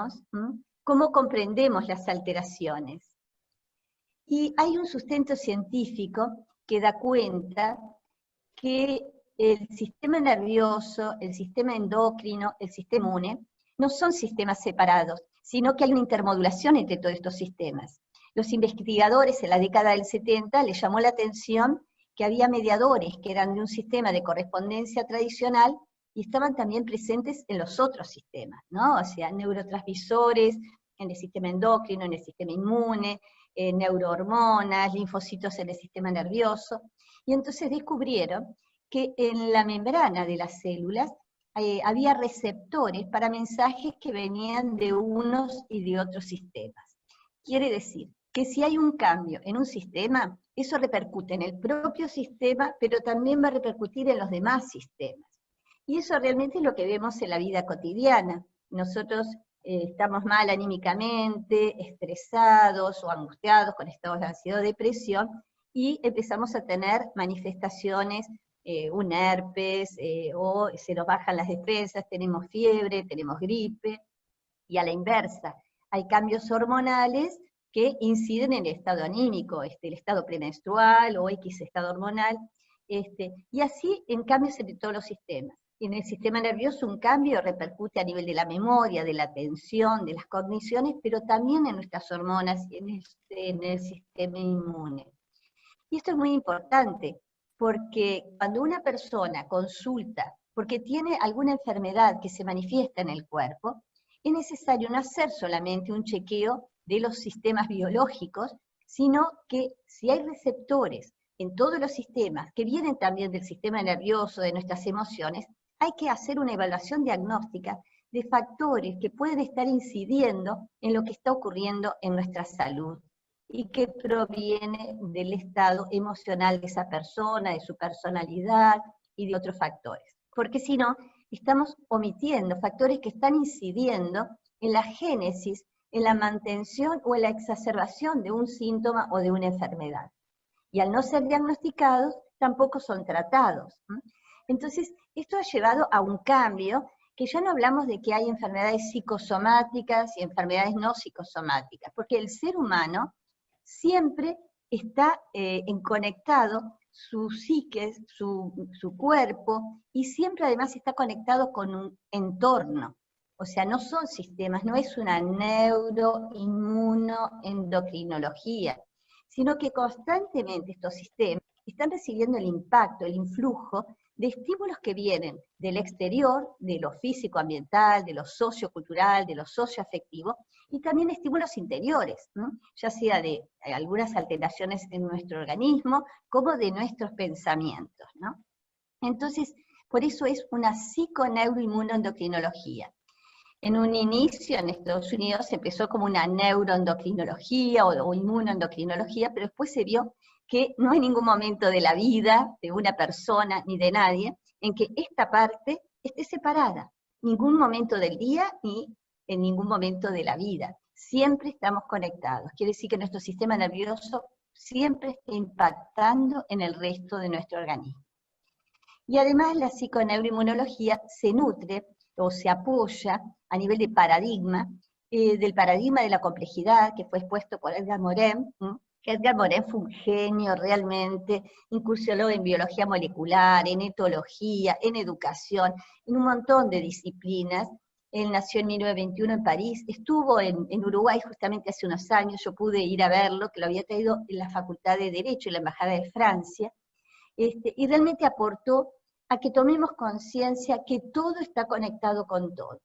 menos cómo comprendemos las alteraciones. Y hay un sustento científico que da cuenta que el sistema nervioso, el sistema endocrino, el sistema inmune, no son sistemas separados, sino que hay una intermodulación entre todos estos sistemas. Los investigadores en la década del 70 les llamó la atención que había mediadores que eran de un sistema de correspondencia tradicional y estaban también presentes en los otros sistemas, ¿no? O sea, neurotransmisores en el sistema endocrino, en el sistema inmune, neurohormonas, linfocitos en el sistema nervioso, y entonces descubrieron que en la membrana de las células había receptores para mensajes que venían de unos y de otros sistemas. Quiere decir que si hay un cambio en un sistema, eso repercute en el propio sistema, pero también va a repercutir en los demás sistemas. Y eso realmente es lo que vemos en la vida cotidiana. Nosotros estamos mal anímicamente, estresados o angustiados, con estados de ansiedad o depresión, y empezamos a tener manifestaciones, un herpes, o se nos bajan las defensas, tenemos fiebre, tenemos gripe, y a la inversa, hay cambios hormonales que inciden en el estado anímico, el estado premenstrual o X estado hormonal, y así en cambios entre todos los sistemas. En el sistema nervioso un cambio repercute a nivel de la memoria, de la atención, de las cogniciones, pero también en nuestras hormonas y en el sistema inmune. Y esto es muy importante, porque cuando una persona consulta porque tiene alguna enfermedad que se manifiesta en el cuerpo, es necesario no hacer solamente un chequeo de los sistemas biológicos, sino que si hay receptores en todos los sistemas, que vienen también del sistema nervioso, de nuestras emociones, hay que hacer una evaluación diagnóstica de factores que pueden estar incidiendo en lo que está ocurriendo en nuestra salud y que proviene del estado emocional de esa persona, de su personalidad y de otros factores. Porque si no, estamos omitiendo factores que están incidiendo en la génesis, en la mantención o en la exacerbación de un síntoma o de una enfermedad. Y al no ser diagnosticados, tampoco son tratados. Entonces, esto ha llevado a un cambio, que ya no hablamos de que hay enfermedades psicosomáticas y enfermedades no psicosomáticas, porque el ser humano siempre está conectado, su psique, su cuerpo, y siempre además está conectado con un entorno. O sea, no son sistemas, no es una neuroinmunoendocrinología, sino que constantemente estos sistemas están recibiendo el impacto, el influjo de estímulos que vienen del exterior, de lo físico-ambiental, de lo sociocultural, de lo socioafectivo, y también estímulos interiores, ¿no? Ya sea de algunas alteraciones en nuestro organismo, como de nuestros pensamientos, ¿no? Entonces, por eso es una psiconeuroinmunoendocrinología. En un inicio en Estados Unidos empezó como una neuroendocrinología o inmunoendocrinología, pero después se vio que no hay ningún momento de la vida de una persona ni de nadie en que esta parte esté separada, ningún momento del día ni en ningún momento de la vida. Siempre estamos conectados, quiere decir que nuestro sistema nervioso siempre está impactando en el resto de nuestro organismo. Y además la psiconeuroinmunología se nutre o se apoya a nivel de paradigma, del paradigma de la complejidad que fue expuesto por Edgar Morin, que Edgar Morin fue un genio realmente, incursionó en biología molecular, en etología, en educación, en un montón de disciplinas. Él nació en 1921 en París, estuvo en Uruguay justamente hace unos años, yo pude ir a verlo, que lo había traído en la Facultad de Derecho y la Embajada de Francia, y realmente aportó a que tomemos conciencia que todo está conectado con todo.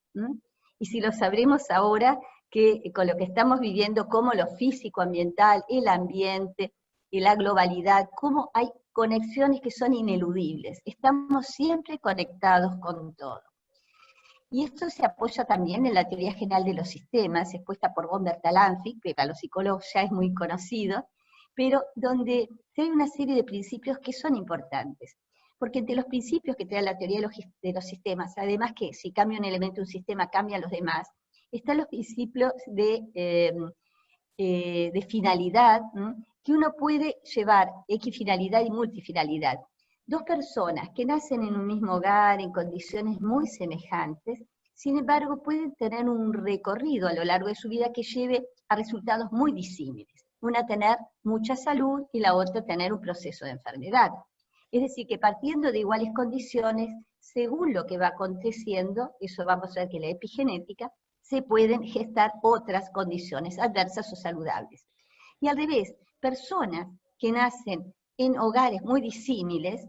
Y si lo sabremos ahora, que con lo que estamos viviendo, como lo físico-ambiental, el ambiente, la globalidad, cómo hay conexiones que son ineludibles. Estamos siempre conectados con todo. Y esto se apoya también en la teoría general de los sistemas, expuesta por von Bertalanffy, que para los psicólogos ya es muy conocido, pero donde hay una serie de principios que son importantes. Porque entre los principios que trae la teoría de los sistemas, además que si cambia un elemento de un sistema, cambian los demás, están los principios de finalidad, que uno puede llevar equifinalidad y multifinalidad. Dos personas que nacen en un mismo hogar, en condiciones muy semejantes, Sin embargo, pueden tener un recorrido a lo largo de su vida que lleve a resultados muy disímiles. Una tener mucha salud y la otra tener un proceso de enfermedad. Es decir, que partiendo de iguales condiciones, según lo que va aconteciendo, eso vamos a ver que la epigenética, se pueden gestar otras condiciones adversas o saludables. Y al revés, personas que nacen en hogares muy disímiles,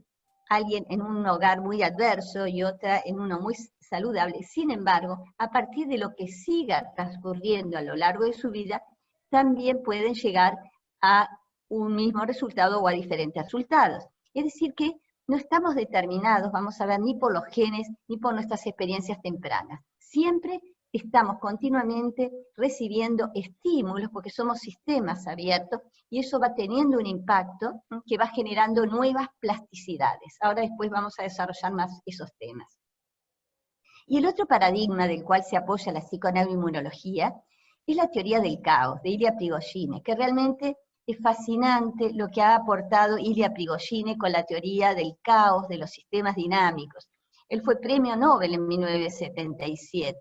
alguien en un hogar muy adverso y otra en uno muy saludable, sin embargo, a partir de lo que siga transcurriendo a lo largo de su vida, también pueden llegar a un mismo resultado o a diferentes resultados. Es decir que no estamos determinados, vamos a ver, ni por los genes, ni por nuestras experiencias tempranas. Siempre estamos continuamente recibiendo estímulos porque somos sistemas abiertos y eso va teniendo un impacto que va generando nuevas plasticidades. Ahora después vamos a desarrollar más esos temas. Y el otro paradigma del cual se apoya la psiconeuroinmunología es la teoría del caos, de Ilya Prigogine, que realmente es fascinante lo que ha aportado Ilya Prigogine con la teoría del caos de los sistemas dinámicos. Él fue premio Nobel en 1977.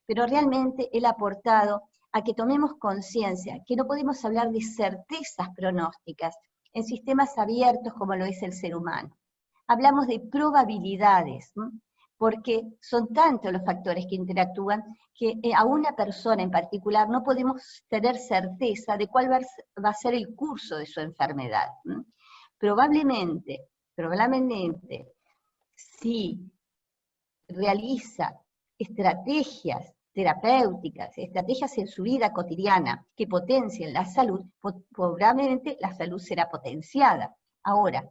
Pero realmente él ha aportado a que tomemos conciencia que no podemos hablar de certezas pronósticas en sistemas abiertos como lo es el ser humano. Hablamos de probabilidades, ¿no? Porque son tantos los factores que interactúan que a una persona en particular no podemos tener certeza de cuál va a ser el curso de su enfermedad, ¿no? Probablemente, si realiza estrategias terapéuticas, estrategias en su vida cotidiana que potencien la salud, probablemente la salud será potenciada. Ahora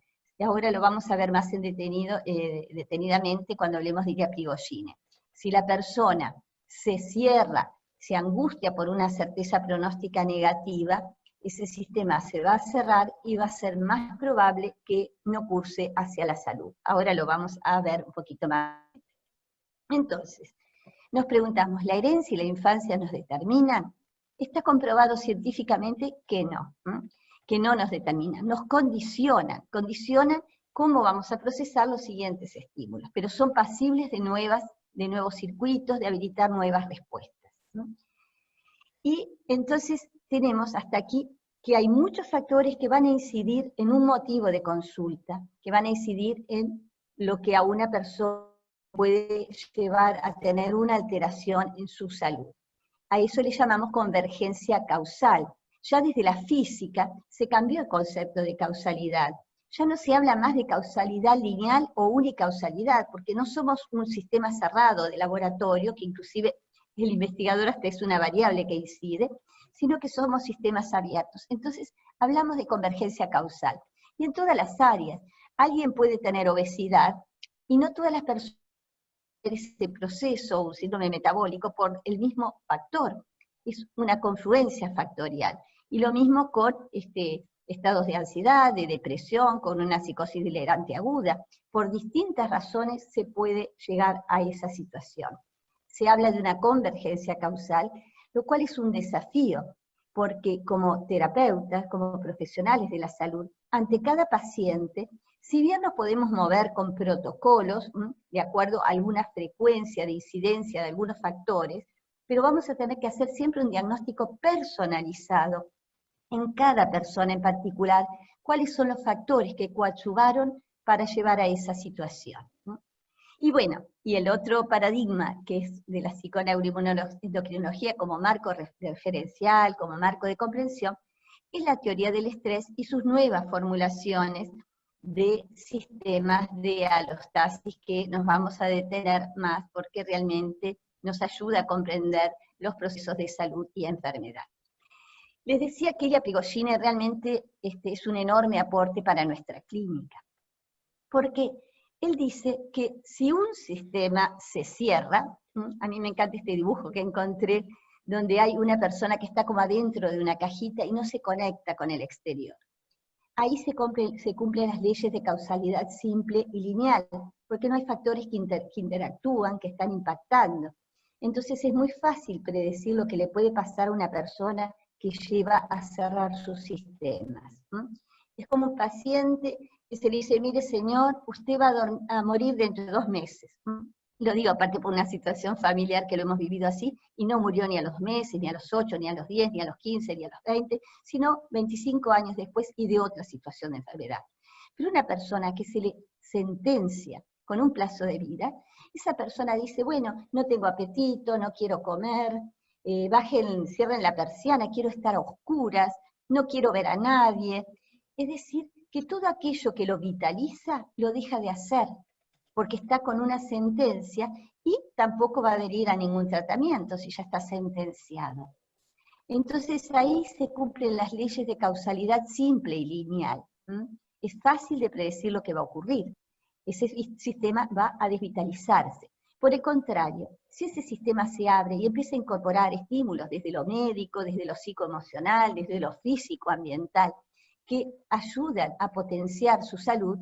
lo vamos a ver más detenidamente cuando hablemos de Ilya Prigogine. Si la persona se cierra, se angustia por una certeza pronóstica negativa, ese sistema se va a cerrar y va a ser más probable que no curse hacia la salud. Ahora lo vamos a ver un poquito más. Entonces, nos preguntamos, ¿la herencia y la infancia nos determinan? Está comprobado científicamente que no nos determinan, nos condicionan cómo vamos a procesar los siguientes estímulos, pero son pasibles de nuevos circuitos, de habilitar nuevas respuestas, ¿no? Y entonces tenemos hasta aquí que hay muchos factores que van a incidir en un motivo de consulta, que van a incidir en lo que a una persona puede llevar a tener una alteración en su salud. A eso le llamamos convergencia causal. Ya desde la física se cambió el concepto de causalidad. Ya no se habla más de causalidad lineal o unicausalidad, porque no somos un sistema cerrado de laboratorio, que inclusive el investigador hasta es una variable que incide, sino que somos sistemas abiertos. Entonces, hablamos de convergencia causal. Y en todas las áreas, alguien puede tener obesidad, y no todas las personas ese proceso, un síndrome metabólico, por el mismo factor. Es una confluencia factorial. Y lo mismo con estados de ansiedad, de depresión, con una psicosis delirante aguda. Por distintas razones se puede llegar a esa situación. Se habla de una convergencia causal, lo cual es un desafío, porque como terapeutas, como profesionales de la salud, ante cada paciente, si bien nos podemos mover con protocolos, de acuerdo a alguna frecuencia de incidencia de algunos factores, pero vamos a tener que hacer siempre un diagnóstico personalizado en cada persona en particular, cuáles son los factores que coadyuvaron para llevar a esa situación, ¿no? Y bueno, y el otro paradigma, que es de la psiconeuroendocrinología como marco referencial, como marco de comprensión, es la teoría del estrés y sus nuevas formulaciones de sistemas de alostasis que nos vamos a detener más porque realmente nos ayuda a comprender los procesos de salud y enfermedad. Les decía que Ilya Prigogine realmente es un enorme aporte para nuestra clínica, porque él dice que si un sistema se cierra, a mí me encanta este dibujo que encontré, donde hay una persona que está como adentro de una cajita y no se conecta con el exterior. Ahí se cumplen las leyes de causalidad simple y lineal, porque no hay factores que interactúan, que están impactando. Entonces es muy fácil predecir lo que le puede pasar a una persona que lleva a cerrar sus sistemas. Es como un paciente que se le dice, mire señor, usted va a morir dentro de 2 meses. Lo digo aparte por una situación familiar que lo hemos vivido así, y no murió ni a los meses, ni a los 8, ni a los 10, ni a los 15, ni a los 20, sino 25 años después y de otra situación de enfermedad. Pero una persona que se le sentencia con un plazo de vida, esa persona dice, bueno, no tengo apetito, no quiero comer, cierren la persiana, quiero estar a oscuras, no quiero ver a nadie. Es decir, que todo aquello que lo vitaliza, lo deja de hacer, porque está con una sentencia y tampoco va a adherir a ningún tratamiento si ya está sentenciado. Entonces ahí se cumplen las leyes de causalidad simple y lineal. Es fácil de predecir lo que va a ocurrir. Ese sistema va a desvitalizarse. Por el contrario, si ese sistema se abre y empieza a incorporar estímulos desde lo médico, desde lo psicoemocional, desde lo físico-ambiental, que ayudan a potenciar su salud,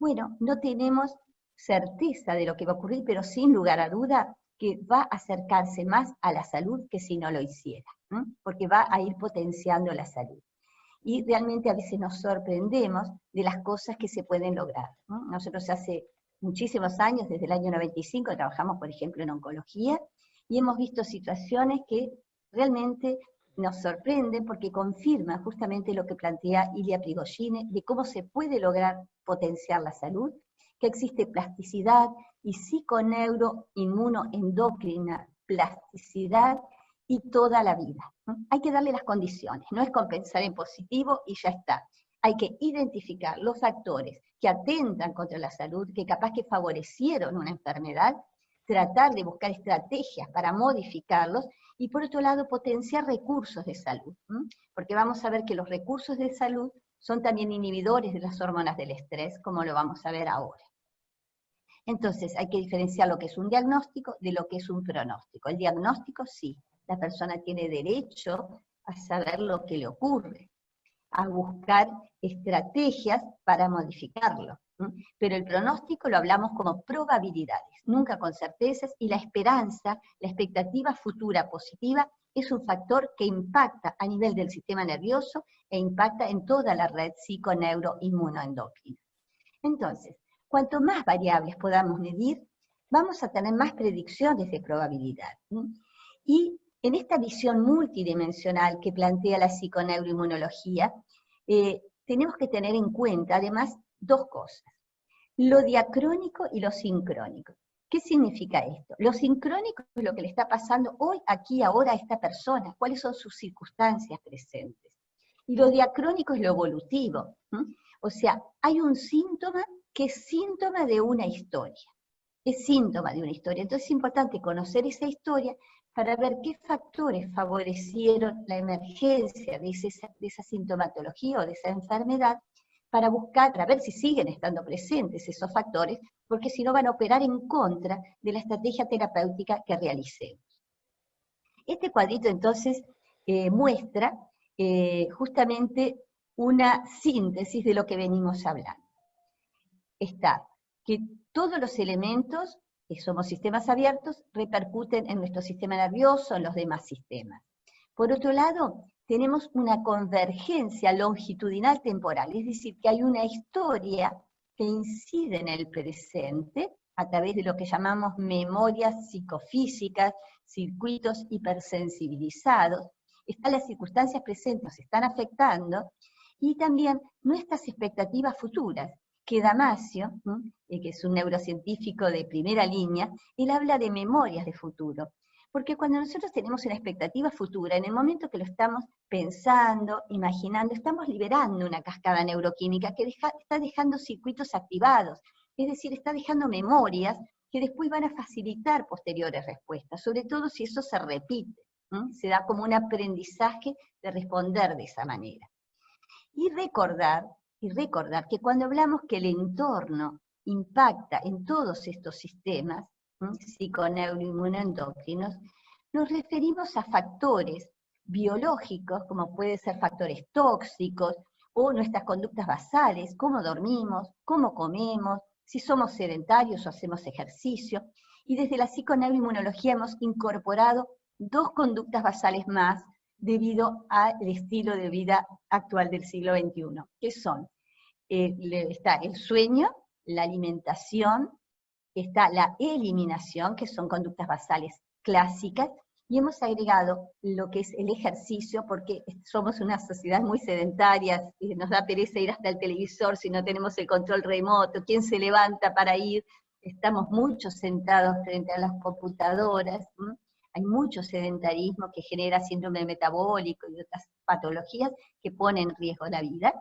bueno, no tenemos certeza de lo que va a ocurrir, pero sin lugar a duda que va a acercarse más a la salud que si no lo hiciera, porque va a ir potenciando la salud. Y realmente a veces nos sorprendemos de las cosas que se pueden lograr. Nosotros hace muchísimos años, desde el año 95, trabajamos, por ejemplo, en oncología, y hemos visto situaciones que realmente nos sorprenden porque confirman justamente lo que plantea Ilia Prigogine, de cómo se puede lograr potenciar la salud, que existe plasticidad y psiconeuroinmunoendocrina plasticidad y toda la vida. Hay que darle las condiciones, no es compensar en positivo y ya está. Hay que identificar los factores que atentan contra la salud, que capaz que favorecieron una enfermedad, tratar de buscar estrategias para modificarlos, y por otro lado potenciar recursos de salud, porque vamos a ver que los recursos de salud son también inhibidores de las hormonas del estrés, como lo vamos a ver ahora. Entonces hay que diferenciar lo que es un diagnóstico de lo que es un pronóstico. El diagnóstico sí, la persona tiene derecho a saber lo que le ocurre, a buscar estrategias para modificarlo. Pero el pronóstico lo hablamos como probabilidades, nunca con certezas, y la esperanza, la expectativa futura positiva, es un factor que impacta a nivel del sistema nervioso e impacta en toda la red psiconeuroinmunoendocrina. Entonces, cuanto más variables podamos medir, vamos a tener más predicciones de probabilidad. Y en esta visión multidimensional que plantea la psiconeuroinmunología, tenemos que tener en cuenta además dos cosas: lo diacrónico y lo sincrónico. ¿Qué significa esto? Lo sincrónico es lo que le está pasando hoy, aquí, ahora a esta persona, cuáles son sus circunstancias presentes. Y lo diacrónico es lo evolutivo. O sea, hay un síntoma que es síntoma de una historia. Es síntoma de una historia. Entonces es importante conocer esa historia para ver qué factores favorecieron la emergencia de esa sintomatología o de esa enfermedad, para buscar, para ver si siguen estando presentes esos factores, porque si no van a operar en contra de la estrategia terapéutica que realicemos. Este cuadrito entonces muestra justamente una síntesis de lo que venimos hablando. Está que todos los elementos, que somos sistemas abiertos, repercuten en nuestro sistema nervioso, en los demás sistemas. Por otro lado, tenemos una convergencia longitudinal temporal, es decir, que hay una historia que incide en el presente a través de lo que llamamos memorias psicofísicas, circuitos hipersensibilizados. Están las circunstancias presentes, nos están afectando, y también nuestras expectativas futuras, que Damasio, que es un neurocientífico de primera línea, él habla de memorias de futuro. Porque cuando nosotros tenemos una expectativa futura, en el momento que lo estamos pensando, imaginando, estamos liberando una cascada neuroquímica que está dejando circuitos activados, es decir, está dejando memorias que después van a facilitar posteriores respuestas, sobre todo si eso se repite, se da como un aprendizaje de responder de esa manera. Y recordar que cuando hablamos que el entorno impacta en todos estos sistemas, psiconeuroinmunoendocrinos, nos referimos a factores biológicos, como pueden ser factores tóxicos, o nuestras conductas basales, cómo dormimos, cómo comemos, si somos sedentarios o hacemos ejercicio, y desde la psiconeuroinmunología hemos incorporado dos conductas basales más debido al estilo de vida actual del siglo XXI, que son, está el sueño, la alimentación, está la eliminación, que son conductas basales clásicas, y hemos agregado lo que es el ejercicio, porque somos una sociedad muy sedentaria, nos da pereza ir hasta el televisor si no tenemos el control remoto, quién se levanta para ir, estamos muchos sentados frente a las computadoras, hay mucho sedentarismo que genera síndrome metabólico y otras patologías que ponen en riesgo la vida.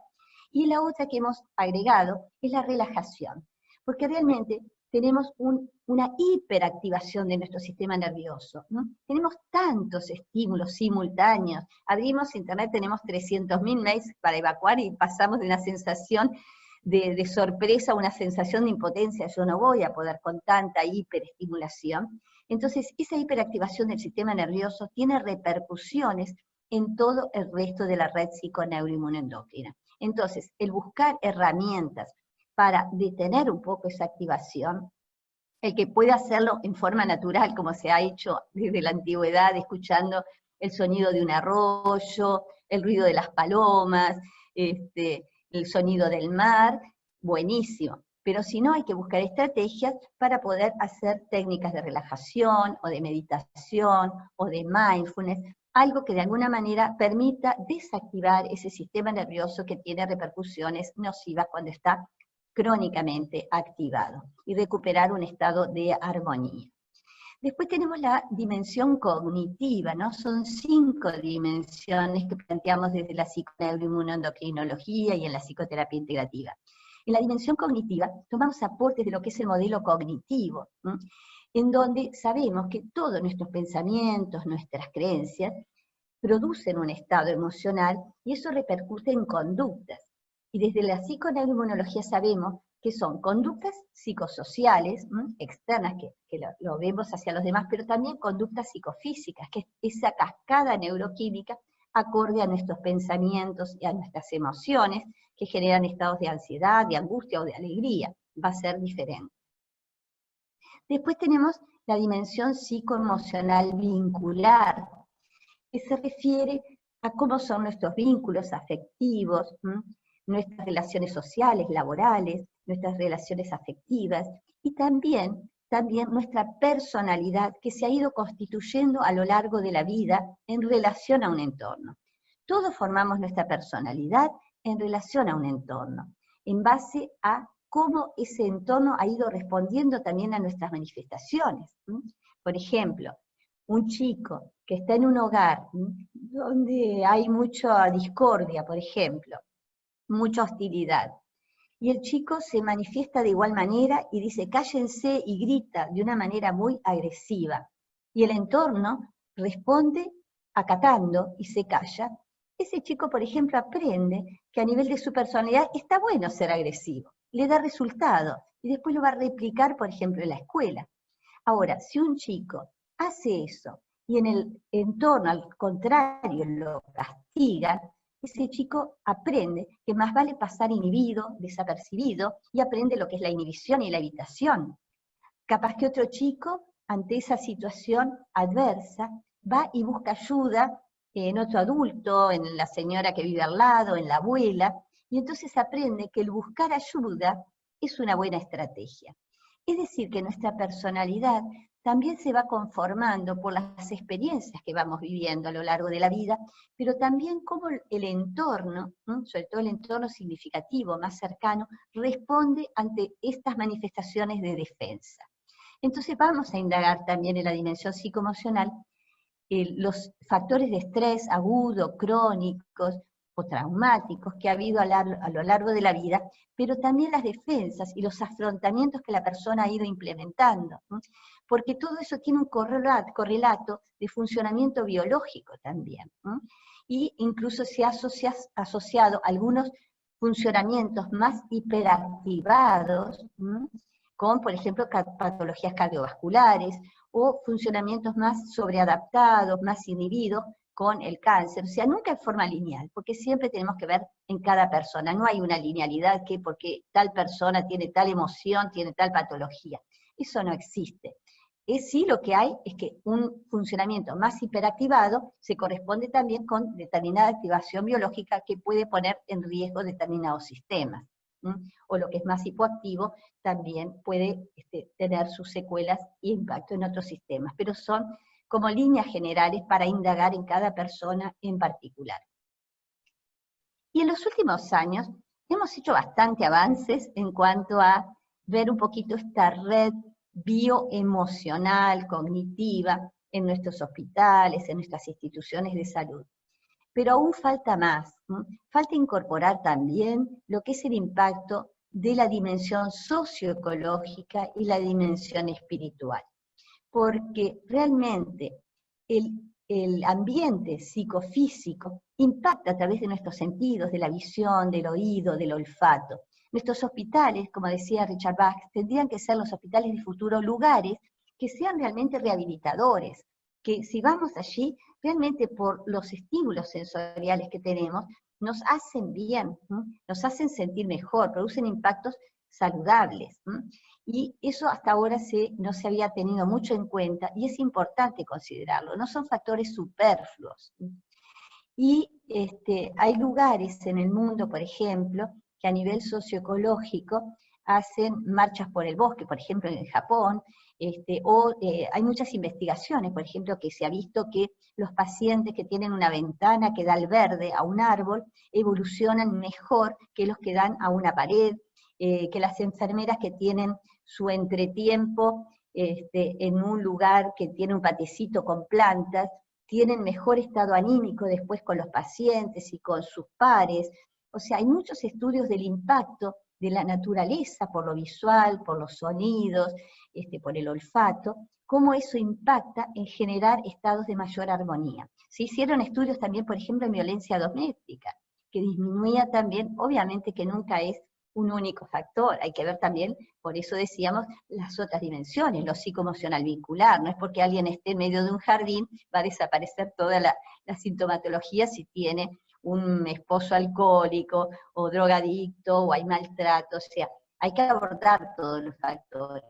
Y la otra que hemos agregado es la relajación, porque realmente tenemos una hiperactivación de nuestro sistema nervioso, ¿no? Tenemos tantos estímulos simultáneos, abrimos internet, tenemos 300.000 mails para evacuar y pasamos de una sensación de sorpresa a una sensación de impotencia, yo no voy a poder con tanta hiperestimulación. Entonces, esa hiperactivación del sistema nervioso tiene repercusiones en todo el resto de la red psiconeuroinmunoendocrina. Entonces, el buscar herramientas para detener un poco esa activación, el que pueda hacerlo en forma natural, como se ha hecho desde la antigüedad, escuchando el sonido de un arroyo, el ruido de las palomas, el sonido del mar, buenísimo. Pero si no, hay que buscar estrategias para poder hacer técnicas de relajación, o de meditación, o de mindfulness, algo que de alguna manera permita desactivar ese sistema nervioso que tiene repercusiones nocivas cuando está crónicamente activado, y recuperar un estado de armonía. Después tenemos la dimensión cognitiva, ¿no? Son 5 dimensiones que planteamos desde la psiconeuroinmunoendocrinología y en la psicoterapia integrativa. En la dimensión cognitiva tomamos aportes de lo que es el modelo cognitivo, ¿no? En donde sabemos que todos nuestros pensamientos, nuestras creencias, producen un estado emocional y eso repercute en conductas. Y desde la psiconeuroinmunología sabemos que son conductas psicosociales, externas, que lo vemos hacia los demás, pero también conductas psicofísicas, que es esa cascada neuroquímica acorde a nuestros pensamientos y a nuestras emociones, que generan estados de ansiedad, de angustia o de alegría. Va a ser diferente. Después tenemos la dimensión psicoemocional vincular, que se refiere a cómo son nuestros vínculos afectivos, nuestras relaciones sociales, laborales, nuestras relaciones afectivas, y también nuestra personalidad que se ha ido constituyendo a lo largo de la vida en relación a un entorno. Todos formamos nuestra personalidad en relación a un entorno, en base a cómo ese entorno ha ido respondiendo también a nuestras manifestaciones. Por ejemplo, un chico que está en un hogar donde hay mucha discordia, por ejemplo, mucha hostilidad, y el chico se manifiesta de igual manera y dice cállense y grita de una manera muy agresiva, y el entorno responde acatando y se calla, ese chico, por ejemplo, aprende que a nivel de su personalidad está bueno ser agresivo, le da resultado, y después lo va a replicar, por ejemplo, en la escuela. Ahora, si un chico hace eso, y en el entorno, al contrario, lo castiga, ese chico aprende que más vale pasar inhibido, desapercibido, y aprende lo que es la inhibición y la evitación. Capaz que otro chico, ante esa situación adversa, va y busca ayuda en otro adulto, en la señora que vive al lado, en la abuela, y entonces aprende que el buscar ayuda es una buena estrategia. Es decir, que nuestra personalidad también se va conformando por las experiencias que vamos viviendo a lo largo de la vida, pero también cómo el entorno, sobre todo el entorno significativo, más cercano, responde ante estas manifestaciones de defensa. Entonces vamos a indagar también en la dimensión psicoemocional los factores de estrés agudo, crónicos o traumáticos que ha habido a lo largo de la vida, pero también las defensas y los afrontamientos que la persona ha ido implementando, porque todo eso tiene un correlato de funcionamiento biológico también, y incluso se ha asociado algunos funcionamientos más hiperactivados, con, por ejemplo, patologías cardiovasculares, o funcionamientos más sobreadaptados, más inhibidos, con el cáncer. O sea, nunca en forma lineal, porque siempre tenemos que ver en cada persona. No hay una linealidad que porque tal persona tiene tal emoción, tiene tal patología. Eso no existe. Sí, lo que hay es que un funcionamiento más hiperactivado se corresponde también con determinada activación biológica que puede poner en riesgo determinados sistemas. o lo que es más hipoactivo, también puede tener sus secuelas e impacto en otros sistemas, pero son como líneas generales para indagar en cada persona en particular. Y en los últimos años hemos hecho bastante avances en cuanto a ver un poquito esta red bioemocional, cognitiva, en nuestros hospitales, en nuestras instituciones de salud. Pero aún falta más, falta incorporar también lo que es el impacto de la dimensión socioecológica y la dimensión espiritual. Porque realmente el ambiente psicofísico impacta a través de nuestros sentidos, de la visión, del oído, del olfato. Nuestros hospitales, como decía Richard Bach, tendrían que ser los hospitales de futuro lugares que sean realmente rehabilitadores, que si vamos allí, realmente por los estímulos sensoriales que tenemos, nos hacen bien, nos hacen sentir mejor, producen impactos saludables. Y eso hasta ahora no se había tenido mucho en cuenta, y es importante considerarlo, no son factores superfluos. Y hay lugares en el mundo, por ejemplo, que a nivel socioecológico hacen marchas por el bosque, por ejemplo en Japón, hay muchas investigaciones, por ejemplo, que se ha visto que los pacientes que tienen una ventana que da al verde a un árbol, evolucionan mejor que los que dan a una pared, que las enfermeras que tienen su entretiempo en un lugar que tiene un patecito con plantas, tienen mejor estado anímico después con los pacientes y con sus pares. O sea, hay muchos estudios del impacto de la naturaleza por lo visual, por los sonidos, por el olfato, cómo eso impacta en generar estados de mayor armonía. Se hicieron estudios también, por ejemplo, en violencia doméstica, que disminuía también, obviamente que nunca es un único factor, hay que ver también, por eso decíamos, las otras dimensiones, lo psicoemocional vincular, no es porque alguien esté en medio de un jardín, va a desaparecer toda la sintomatología si tiene un esposo alcohólico, o drogadicto, o hay maltrato, o sea, hay que abordar todos los factores,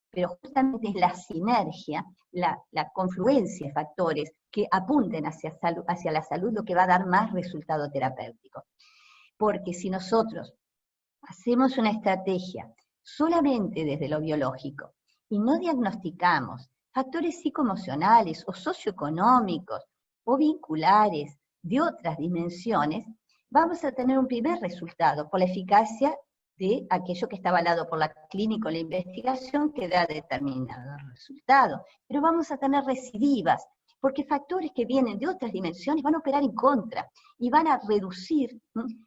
pero justamente es la sinergia, la confluencia de factores que apunten hacia la salud lo que va a dar más resultado terapéutico. Porque si nosotros hacemos una estrategia solamente desde lo biológico y no diagnosticamos factores psicoemocionales o socioeconómicos o vinculares de otras dimensiones, vamos a tener un primer resultado por la eficacia de aquello que está avalado por la clínica o la investigación que da determinado resultado. Pero vamos a tener recidivas, porque factores que vienen de otras dimensiones van a operar en contra y van a reducir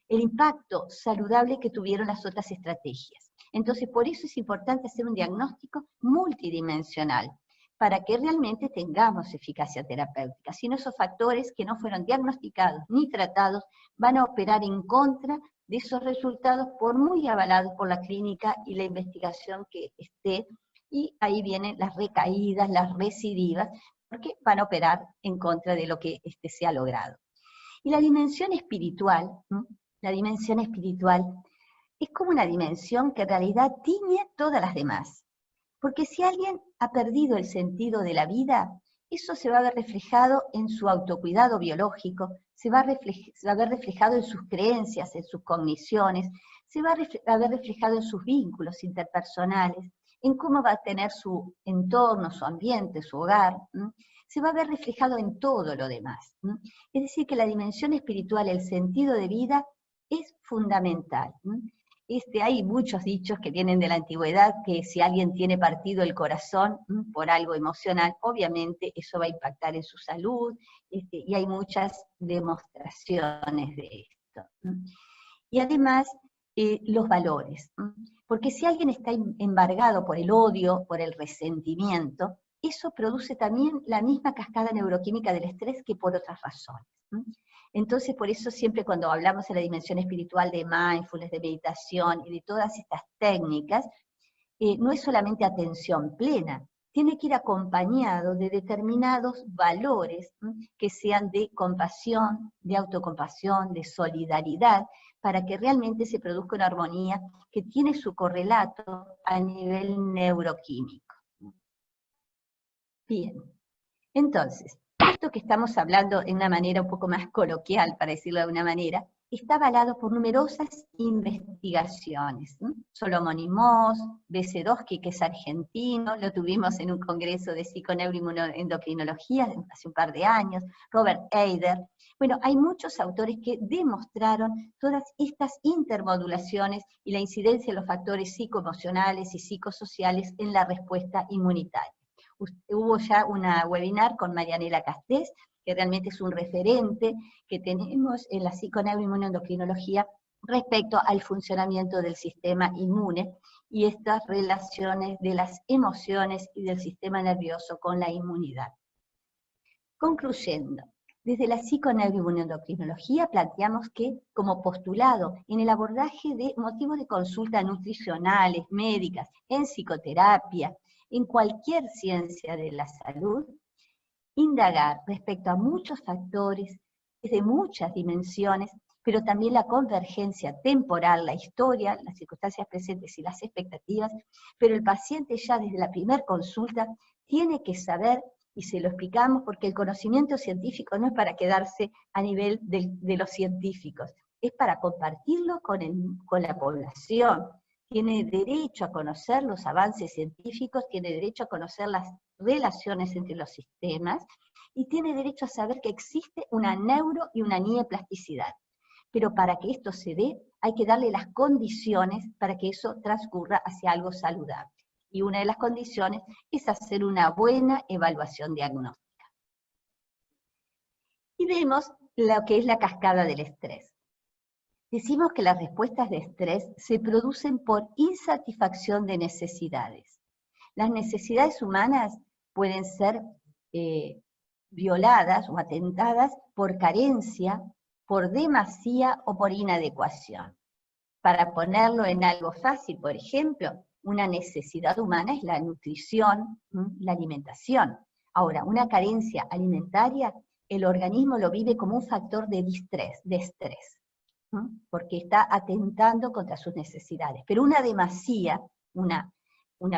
el impacto saludable que tuvieron las otras estrategias. Entonces, por eso es importante hacer un diagnóstico multidimensional, para que realmente tengamos eficacia terapéutica. Si no, esos factores que no fueron diagnosticados ni tratados van a operar en contra de esos resultados, por muy avalados por la clínica y la investigación que esté, y ahí vienen las recaídas, las recidivas, porque van a operar en contra de lo que se ha logrado. Y la dimensión espiritual es como una dimensión que en realidad tiñe todas las demás. Porque si alguien ha perdido el sentido de la vida, eso se va a ver reflejado en su autocuidado biológico, se va a ver reflejado en sus creencias, en sus cogniciones, se va a ver reflejado en sus vínculos interpersonales, en cómo va a tener su entorno, su ambiente, su hogar, se va a ver reflejado en todo lo demás. Es decir, que la dimensión espiritual, el sentido de vida, es fundamental. Hay muchos dichos que vienen de la antigüedad, que si alguien tiene partido el corazón por algo emocional, obviamente eso va a impactar en su salud, y hay muchas demostraciones de esto. Y además, los valores, porque si alguien está embargado por el odio, por el resentimiento, eso produce también la misma cascada neuroquímica del estrés que por otras razones. Entonces, por eso siempre cuando hablamos de la dimensión espiritual de mindfulness, de meditación y de todas estas técnicas, no es solamente atención plena, tiene que ir acompañado de determinados valores que sean de compasión, de autocompasión, de solidaridad, para que realmente se produzca una armonía que tiene su correlato a nivel neuroquímico. Bien, entonces, esto que estamos hablando de una manera un poco más coloquial, para decirlo de alguna manera, está avalado por numerosas investigaciones. Solomon y Moss, Besedowski, que es argentino, lo tuvimos en un congreso de psiconeuroendocrinología hace un par de años, Robert Eider. Bueno, hay muchos autores que demostraron todas estas intermodulaciones y la incidencia de los factores psicoemocionales y psicosociales en la respuesta inmunitaria. Hubo ya una webinar con Marianela Castés, que realmente es un referente que tenemos en la psiconeuroendocrinología respecto al funcionamiento del sistema inmune y estas relaciones de las emociones y del sistema nervioso con la inmunidad. Concluyendo, desde la psiconeuroendocrinología planteamos que, como postulado en el abordaje de motivos de consulta nutricionales, médicas, en psicoterapia, en cualquier ciencia de la salud, indagar respecto a muchos factores, desde muchas dimensiones, pero también la convergencia temporal, la historia, las circunstancias presentes y las expectativas, pero el paciente ya desde la primera consulta tiene que saber, y se lo explicamos, porque el conocimiento científico no es para quedarse a nivel de los científicos, es para compartirlo con la población. Tiene derecho a conocer los avances científicos, tiene derecho a conocer las relaciones entre los sistemas, y tiene derecho a saber que existe una neuro y una nieplasticidad. Pero para que esto se dé, hay que darle las condiciones para que eso transcurra hacia algo saludable. Y una de las condiciones es hacer una buena evaluación diagnóstica. Y vemos lo que es la cascada del estrés. Decimos que las respuestas de estrés se producen por insatisfacción de necesidades. Las necesidades humanas pueden ser violadas o atentadas por carencia, por demasía o por inadecuación. Para ponerlo en algo fácil, por ejemplo, una necesidad humana es la nutrición, la alimentación. Ahora, una carencia alimentaria, el organismo lo vive como un factor de estrés, porque está atentando contra sus necesidades. Pero una demasía, una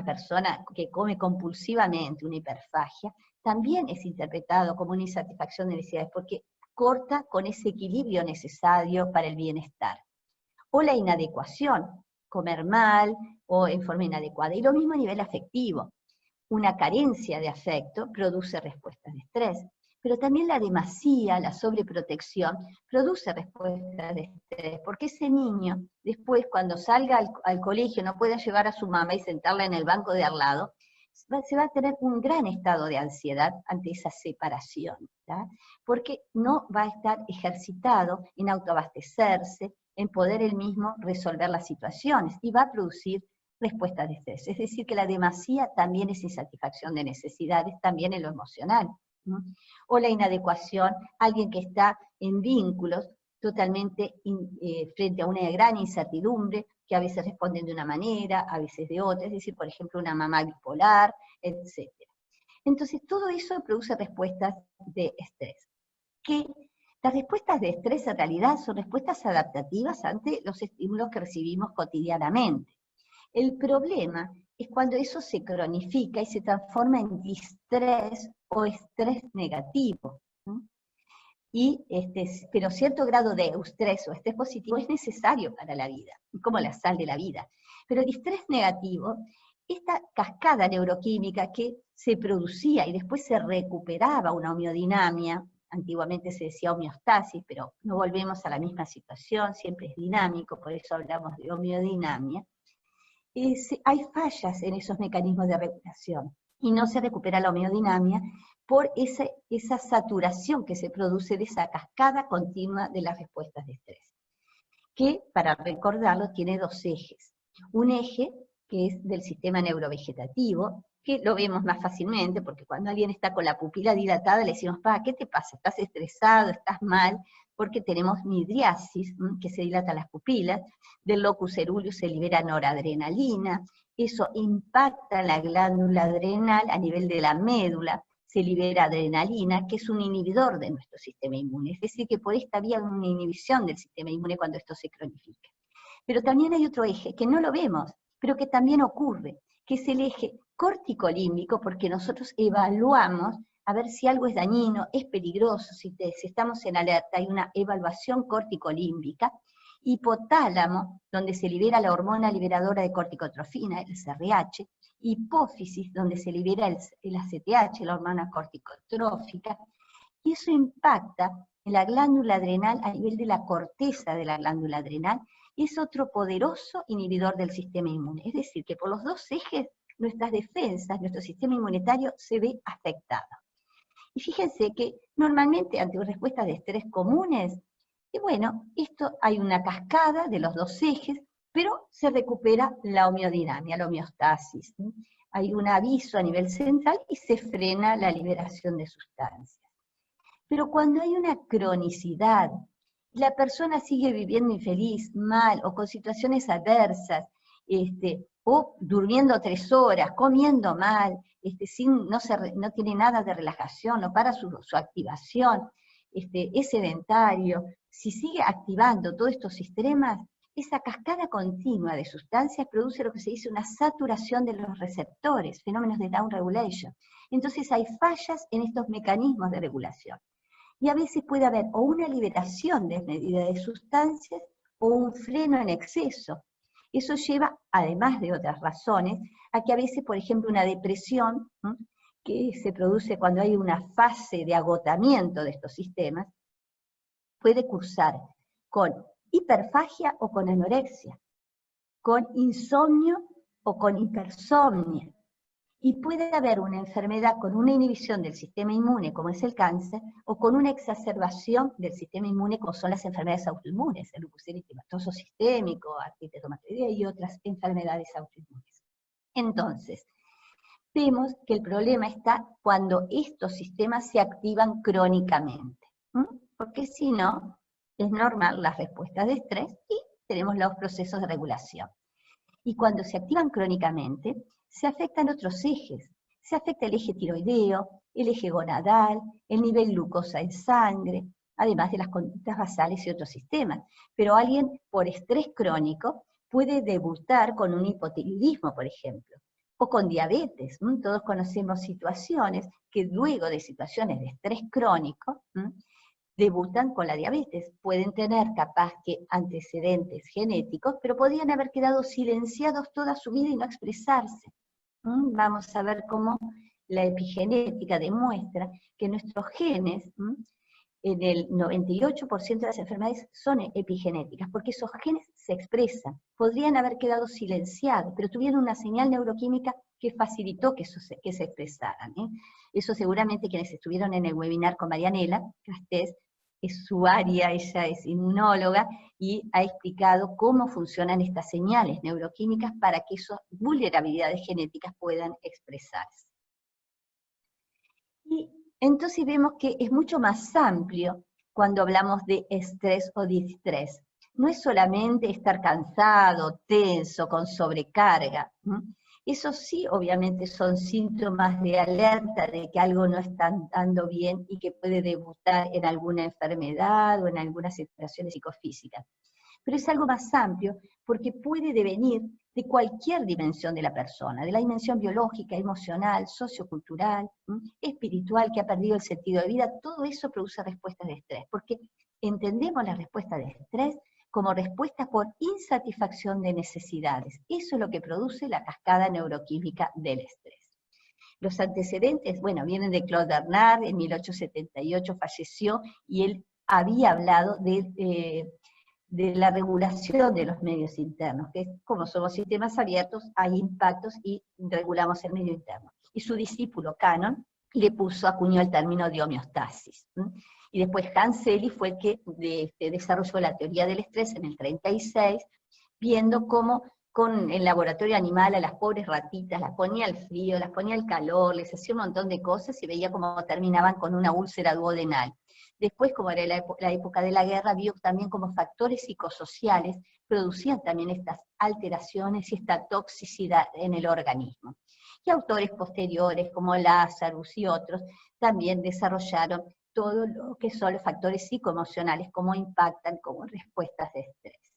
persona que come compulsivamente, una hiperfagia, también es interpretado como una insatisfacción de necesidades, porque corta con ese equilibrio necesario para el bienestar. O la inadecuación, comer mal o en forma inadecuada. Y lo mismo a nivel afectivo. Una carencia de afecto produce respuestas de estrés, pero también la demasía, la sobreprotección, produce respuestas de estrés, porque ese niño, después cuando salga al colegio, no pueda llevar a su mamá y sentarla en el banco de al lado, se va a tener un gran estado de ansiedad ante esa separación, ¿tá? Porque no va a estar ejercitado en autoabastecerse, en poder él mismo resolver las situaciones, y va a producir respuestas de estrés. Es decir, que la demasía también es insatisfacción de necesidades, también en lo emocional. O la inadecuación, alguien que está en vínculos totalmente frente a una gran incertidumbre, que a veces responden de una manera, a veces de otra, es decir, por ejemplo, una mamá bipolar, etc. Entonces, todo eso produce respuestas de estrés. Que las respuestas de estrés en realidad son respuestas adaptativas ante los estímulos que recibimos cotidianamente. El problema es cuando eso se cronifica y se transforma en distrés o estrés negativo. Pero cierto grado de eustrés o estrés positivo es necesario para la vida, como la sal de la vida. Pero el estrés negativo, esta cascada neuroquímica que se producía y después se recuperaba una homeodinamia, antiguamente se decía homeostasis, pero no volvemos a la misma situación, siempre es dinámico, por eso hablamos de homeodinamia. Hay fallas en esos mecanismos de regulación y no se recupera la homeodinamia por esa saturación que se produce de esa cascada continua de las respuestas de estrés, que, para recordarlo, tiene dos ejes. Un eje que es del sistema neurovegetativo, que lo vemos más fácilmente, porque cuando alguien está con la pupila dilatada le decimos, ¿qué te pasa? ¿Estás estresado? ¿Estás mal? Porque tenemos midriasis, que se dilatan las pupilas, del locus coeruleus se libera noradrenalina, eso impacta la glándula adrenal a nivel de la médula, se libera adrenalina, que es un inhibidor de nuestro sistema inmune, es decir, que por esta vía hay una inhibición del sistema inmune cuando esto se cronifica. Pero también hay otro eje, que no lo vemos, pero que también ocurre, que es el eje corticolímbico, porque nosotros evaluamos a ver si algo es dañino, es peligroso, si estamos en alerta, hay una evaluación corticolímbica, hipotálamo, donde se libera la hormona liberadora de corticotrofina, el CRH, hipófisis, donde se libera el ACTH, la hormona corticotrófica, y eso impacta en la glándula adrenal a nivel de la corteza de la glándula adrenal, y es otro poderoso inhibidor del sistema inmune. Es decir, que por los dos ejes, nuestras defensas, nuestro sistema inmunitario se ve afectado. Y fíjense que normalmente ante respuestas de estrés comunes, y bueno, esto hay una cascada de los dos ejes, pero se recupera la homeodinamia, la homeostasis. Hay un aviso a nivel central y se frena la liberación de sustancias. Pero cuando hay una cronicidad, la persona sigue viviendo infeliz, mal, o con situaciones adversas, o durmiendo 3 horas, comiendo mal, no tiene nada de relajación, no para su activación, es sedentario, si sigue activando todos estos sistemas, esa cascada continua de sustancias produce lo que se dice una saturación de los receptores, fenómenos de downregulation. Entonces hay fallas en estos mecanismos de regulación. Y a veces puede haber o una liberación desmedida de sustancias o un freno en exceso. Eso lleva, además de otras razones, a que a veces, por ejemplo, una depresión, que se produce cuando hay una fase de agotamiento de estos sistemas, puede cursar con hiperfagia o con anorexia, con insomnio o con hipersomnia. Y puede haber una enfermedad con una inhibición del sistema inmune, como es el cáncer, o con una exacerbación del sistema inmune, como son las enfermedades autoinmunes, el lupus eritematoso sistémico, artritis reumatoidea y otras enfermedades autoinmunes. Entonces, vemos que el problema está cuando estos sistemas se activan crónicamente, porque si no, es normal las respuestas de estrés y tenemos los procesos de regulación. Y cuando se activan crónicamente, se afectan otros ejes. Se afecta el eje tiroideo, el eje gonadal, el nivel de glucosa en sangre, además de las conductas basales y otros sistemas. Pero alguien por estrés crónico puede debutar con un hipotiroidismo, por ejemplo, o con diabetes. Todos conocemos situaciones que luego de situaciones de estrés crónico, debutan con la diabetes. Pueden tener capaz que antecedentes genéticos, pero podrían haber quedado silenciados toda su vida y no expresarse. Vamos a ver cómo la epigenética demuestra que nuestros genes, en el 98% de las enfermedades son epigenéticas, porque esos genes se expresan. Podrían haber quedado silenciados, pero tuvieron una señal neuroquímica que facilitó que se expresaran. Eso seguramente quienes estuvieron en el webinar con Marianela Castés, es su área, ella es inmunóloga, y ha explicado cómo funcionan estas señales neuroquímicas para que esas vulnerabilidades genéticas puedan expresarse. Y entonces vemos que es mucho más amplio cuando hablamos de estrés o distrés. No es solamente estar cansado, tenso, con sobrecarga. Eso sí, obviamente, son síntomas de alerta de que algo no está andando bien y que puede debutar en alguna enfermedad o en algunas situaciones psicofísicas. Pero es algo más amplio porque puede devenir de cualquier dimensión de la persona, de la dimensión biológica, emocional, sociocultural, espiritual, que ha perdido el sentido de vida. Todo eso produce respuestas de estrés, porque entendemos la respuesta de estrés como respuesta por insatisfacción de necesidades. Eso es lo que produce la cascada neuroquímica del estrés. Los antecedentes, bueno, vienen de Claude Bernard, en 1878 falleció, y él había hablado de la regulación de los medios internos, que como somos sistemas abiertos, hay impactos y regulamos el medio interno. Y su discípulo Cannon acuñó el término de homeostasis. Y después Hans Selye fue el que desarrolló la teoría del estrés en el 36, viendo cómo con el laboratorio animal a las pobres ratitas las ponía al frío, las ponía al calor, les hacía un montón de cosas y veía cómo terminaban con una úlcera duodenal. Después, como era la época de la guerra, vio también como factores psicosociales producían también estas alteraciones y esta toxicidad en el organismo. Y autores posteriores, como Lazarus y otros, también desarrollaron todo lo que son los factores psicoemocionales, cómo impactan como respuestas de estrés.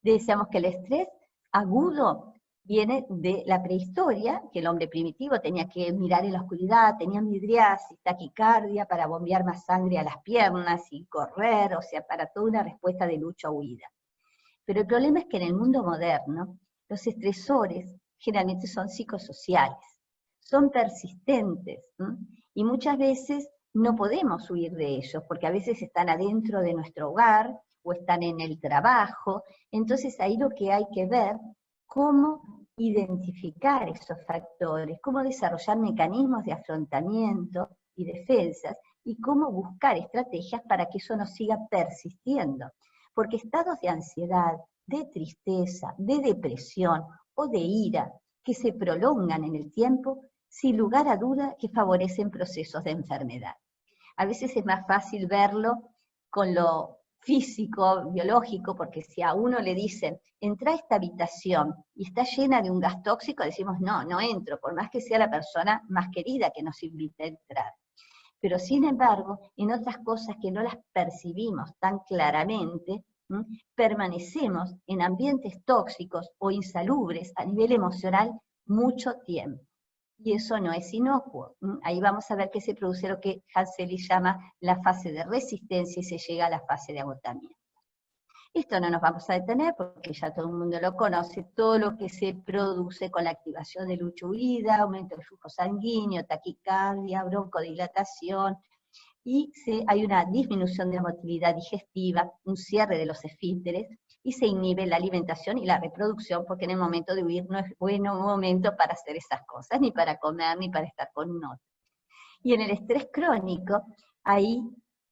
Decíamos que el estrés agudo viene de la prehistoria, que el hombre primitivo tenía que mirar en la oscuridad, tenía midriasis, taquicardia para bombear más sangre a las piernas y correr, o sea, para toda una respuesta de lucha o huida. Pero el problema es que en el mundo moderno, los estresores generalmente son psicosociales, son persistentes, ¿m? Y muchas veces no podemos huir de ellos, porque a veces están adentro de nuestro hogar o están en el trabajo. Entonces ahí lo que hay que ver, cómo identificar esos factores, cómo desarrollar mecanismos de afrontamiento y defensas, y cómo buscar estrategias para que eso no siga persistiendo. Porque estados de ansiedad, de tristeza, de depresión o de ira que se prolongan en el tiempo, sin lugar a duda que favorecen procesos de enfermedad. A veces es más fácil verlo con lo físico, biológico, porque si a uno le dicen, entra a esta habitación y está llena de un gas tóxico, decimos, no, no entro, por más que sea la persona más querida que nos invite a entrar. Pero sin embargo, en otras cosas que no las percibimos tan claramente, permanecemos en ambientes tóxicos o insalubres a nivel emocional mucho tiempo. Y eso no es inocuo. Ahí vamos a ver que se produce lo que Hanseli llama la fase de resistencia y se llega a la fase de agotamiento. Esto no nos vamos a detener porque ya todo el mundo lo conoce, todo lo que se produce con la activación de lucha-huida, aumento del flujo sanguíneo, taquicardia, broncodilatación, y hay una disminución de la motilidad digestiva, un cierre de los esfínteres, y se inhibe la alimentación y la reproducción, porque en el momento de huir no es bueno momento para hacer esas cosas, ni para comer, ni para estar con un otro. Y en el estrés crónico, ahí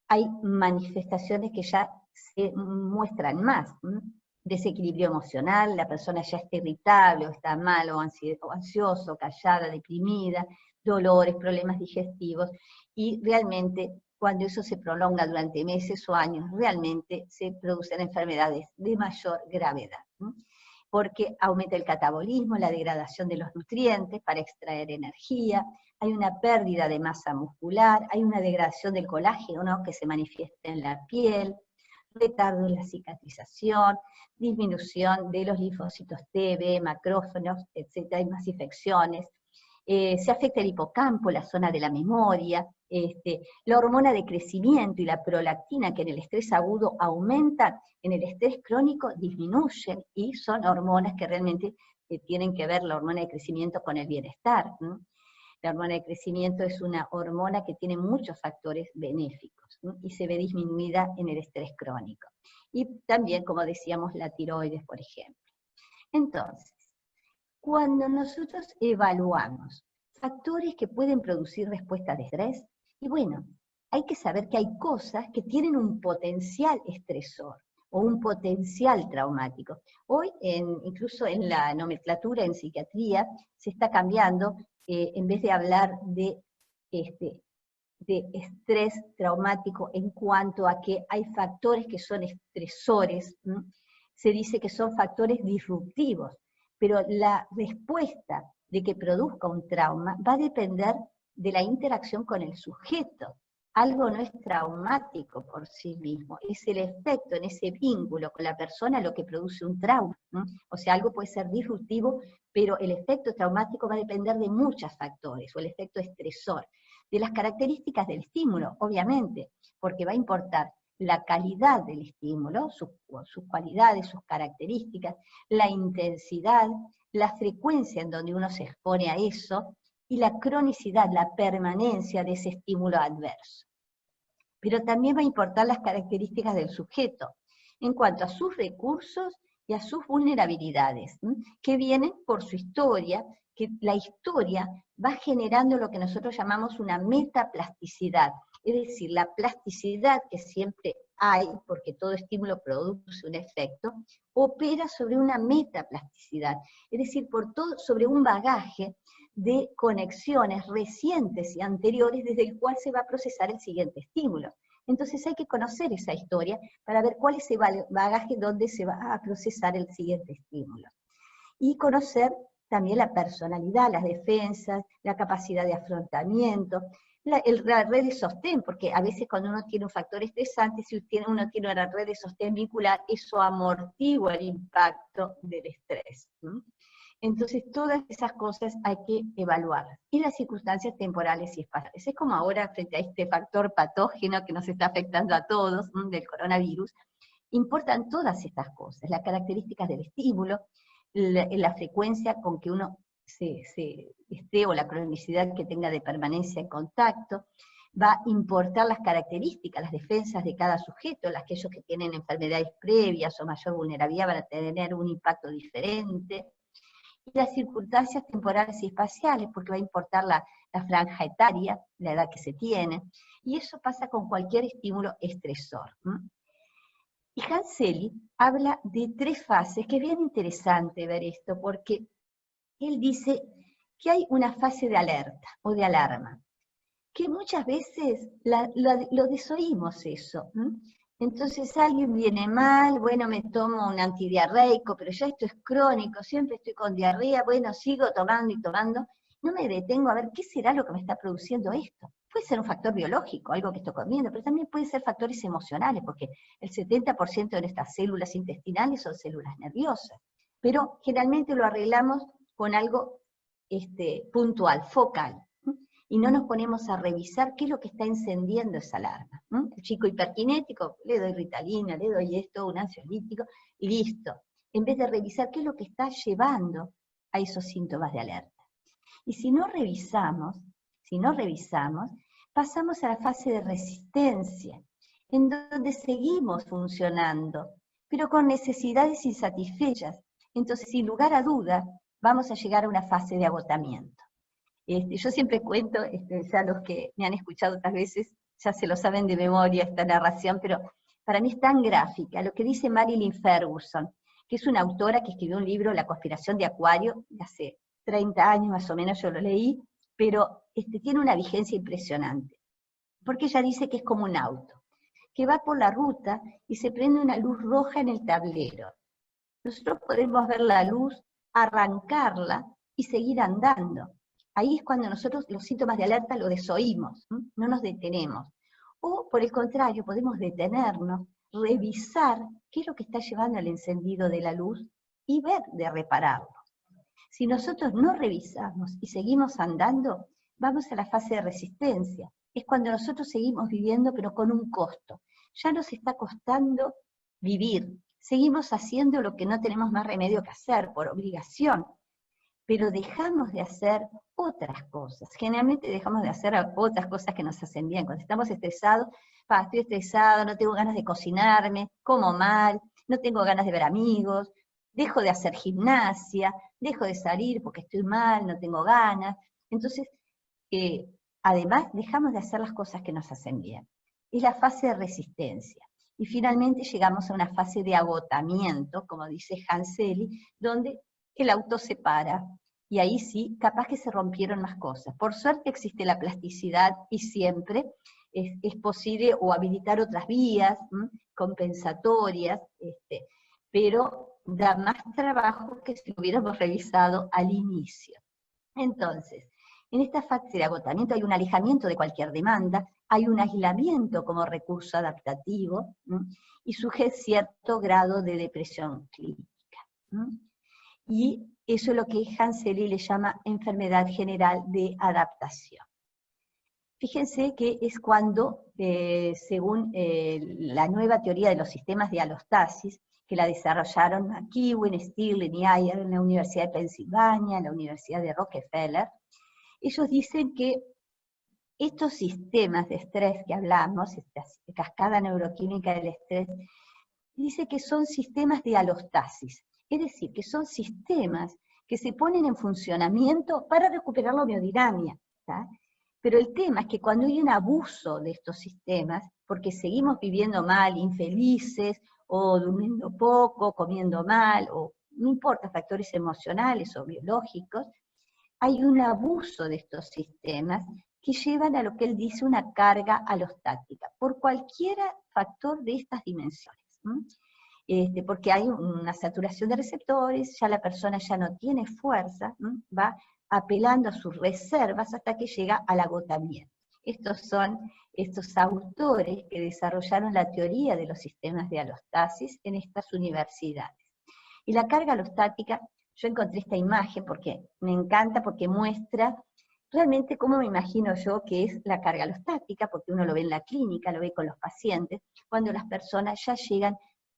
hay manifestaciones que ya se muestran más. Desequilibrio emocional, la persona ya está irritable, o está mal, o ansioso, callada, deprimida, dolores, problemas digestivos, y realmente cuando eso se prolonga durante meses o años, realmente se producen enfermedades de mayor gravedad, porque aumenta el catabolismo, la degradación de los nutrientes para extraer energía, hay una pérdida de masa muscular, hay una degradación del colágeno, ¿no?, que se manifiesta en la piel, retardo en la cicatrización, disminución de los linfocitos T, B, macrófagos, etc. Hay más infecciones. Se afecta el hipocampo, la zona de la memoria, la hormona de crecimiento y la prolactina, que en el estrés agudo aumentan, en el estrés crónico disminuyen, y son hormonas que realmente tienen que ver la hormona de crecimiento con el bienestar. La hormona de crecimiento es una hormona que tiene muchos factores benéficos, y se ve disminuida en el estrés crónico. Y también, como decíamos, la tiroides, por ejemplo. Entonces, cuando nosotros evaluamos factores que pueden producir respuestas de estrés, y bueno, hay que saber que hay cosas que tienen un potencial estresor o un potencial traumático. Hoy, incluso en la nomenclatura en psiquiatría, se está cambiando, en vez de hablar de estrés traumático en cuanto a que hay factores que son estresores, se dice que son factores disruptivos, pero la respuesta de que produzca un trauma va a depender de la interacción con el sujeto. Algo no es traumático por sí mismo, es el efecto en ese vínculo con la persona lo que produce un trauma, ¿no? O sea, algo puede ser disruptivo, pero el efecto traumático va a depender de muchos factores, o el efecto estresor, de las características del estímulo, obviamente, porque va a importar la calidad del estímulo, sus cualidades, sus características, la intensidad, la frecuencia en donde uno se expone a eso, y la cronicidad, la permanencia de ese estímulo adverso. Pero también va a importar las características del sujeto, en cuanto a sus recursos y a sus vulnerabilidades, que vienen por su historia, que la historia va generando lo que nosotros llamamos una metaplasticidad, es decir, la plasticidad que siempre hay, porque todo estímulo produce un efecto, opera sobre una metaplasticidad, es decir, sobre un bagaje de conexiones recientes y anteriores desde el cual se va a procesar el siguiente estímulo. Entonces hay que conocer esa historia para ver cuál es el bagaje donde se va a procesar el siguiente estímulo. Y conocer también la personalidad, las defensas, la capacidad de afrontamiento, la red de sostén, porque a veces cuando uno tiene un factor estresante, si uno tiene una red de sostén vincular, eso amortigua el impacto del estrés. Entonces, todas esas cosas hay que evaluarlas. Y las circunstancias temporales y espaciales. Es como ahora, frente a este factor patógeno que nos está afectando a todos, del coronavirus, importan todas estas cosas, las características del estímulo, la frecuencia con que uno se esté, o la cronicidad que tenga de permanencia en contacto, va a importar las características, las defensas de cada sujeto, aquellos que tienen enfermedades previas o mayor vulnerabilidad van a tener un impacto diferente, y las circunstancias temporales y espaciales, porque va a importar la franja etaria, la edad que se tiene, y eso pasa con cualquier estímulo estresor. Y Hanselli habla de 3 fases, que es bien interesante ver esto, porque él dice que hay una fase de alerta o de alarma, que muchas veces lo desoímos eso. Entonces alguien viene mal, bueno, me tomo un antidiarreico, pero ya esto es crónico, siempre estoy con diarrea, bueno, sigo tomando y tomando, no me detengo a ver qué será lo que me está produciendo esto. Puede ser un factor biológico, algo que estoy comiendo, pero también puede ser factores emocionales, porque el 70% de nuestras células intestinales son células nerviosas, pero generalmente lo arreglamos con algo puntual, focal, y no nos ponemos a revisar qué es lo que está encendiendo esa alarma. El chico hiperkinético, le doy Ritalina, le doy esto, un ansiolítico, y listo. En vez de revisar qué es lo que está llevando a esos síntomas de alerta. Y si no revisamos, pasamos a la fase de resistencia, en donde seguimos funcionando, pero con necesidades insatisfechas. Entonces, sin lugar a duda, vamos a llegar a una fase de agotamiento. Yo siempre cuento, ya los que me han escuchado otras veces, ya se lo saben de memoria esta narración, pero para mí es tan gráfica, lo que dice Marilyn Ferguson, que es una autora que escribió un libro, La conspiración de Acuario, de hace 30 años más o menos yo lo leí, pero tiene una vigencia impresionante, porque ella dice que es como un auto, que va por la ruta y se prende una luz roja en el tablero. Nosotros podemos ver la luz, arrancarla y seguir andando. Ahí es cuando nosotros los síntomas de alerta lo desoímos, no nos detenemos. O por el contrario, podemos detenernos, revisar qué es lo que está llevando al encendido de la luz y ver de repararlo. Si nosotros no revisamos y seguimos andando, vamos a la fase de resistencia. Es cuando nosotros seguimos viviendo pero con un costo. Ya nos está costando vivir. Seguimos haciendo lo que no tenemos más remedio que hacer, por obligación. Pero dejamos de hacer otras cosas. Generalmente dejamos de hacer otras cosas que nos hacen bien. Cuando estamos estresados, estoy estresado, no tengo ganas de cocinarme, como mal, no tengo ganas de ver amigos, dejo de hacer gimnasia, dejo de salir porque estoy mal, no tengo ganas. Entonces, además, dejamos de hacer las cosas que nos hacen bien. Es la fase de resistencia. Y finalmente llegamos a una fase de agotamiento, como dice Hanselli, donde el auto se para, y ahí sí, capaz que se rompieron más cosas. Por suerte existe la plasticidad y siempre es posible o habilitar otras vías compensatorias, pero da más trabajo que si lo hubiéramos revisado al inicio. Entonces, en esta fase de agotamiento hay un alejamiento de cualquier demanda, hay un aislamiento como recurso adaptativo, y surge cierto grado de depresión clínica. Y eso es lo que Hanselli le llama enfermedad general de adaptación. Fíjense que es cuando, según la nueva teoría de los sistemas de alostasis, que la desarrollaron McEwen, Stirling y Ayer en la Universidad de Pensilvania, en la Universidad de Rockefeller, ellos dicen que estos sistemas de estrés que hablamos, esta cascada neuroquímica del estrés, dice que son sistemas de alostasis, es decir, que son sistemas que se ponen en funcionamiento para recuperar la homeodinamia. ¿tá? Pero el tema es que cuando hay un abuso de estos sistemas, porque seguimos viviendo mal, infelices, o durmiendo poco, comiendo mal, o no importa, factores emocionales o biológicos, hay un abuso de estos sistemas que llevan a lo que él dice una carga alostática, por cualquier factor de estas dimensiones. Porque hay una saturación de receptores, ya la persona ya no tiene fuerza, va apelando a sus reservas hasta que llega al agotamiento. Estos son estos autores que desarrollaron la teoría de los sistemas de alostasis en estas universidades. Y la carga alostática, yo encontré esta imagen porque me encanta, porque muestra realmente cómo me imagino yo que es la carga alostática, porque uno lo ve en la clínica, lo ve con los pacientes, cuando las personas ya llegan,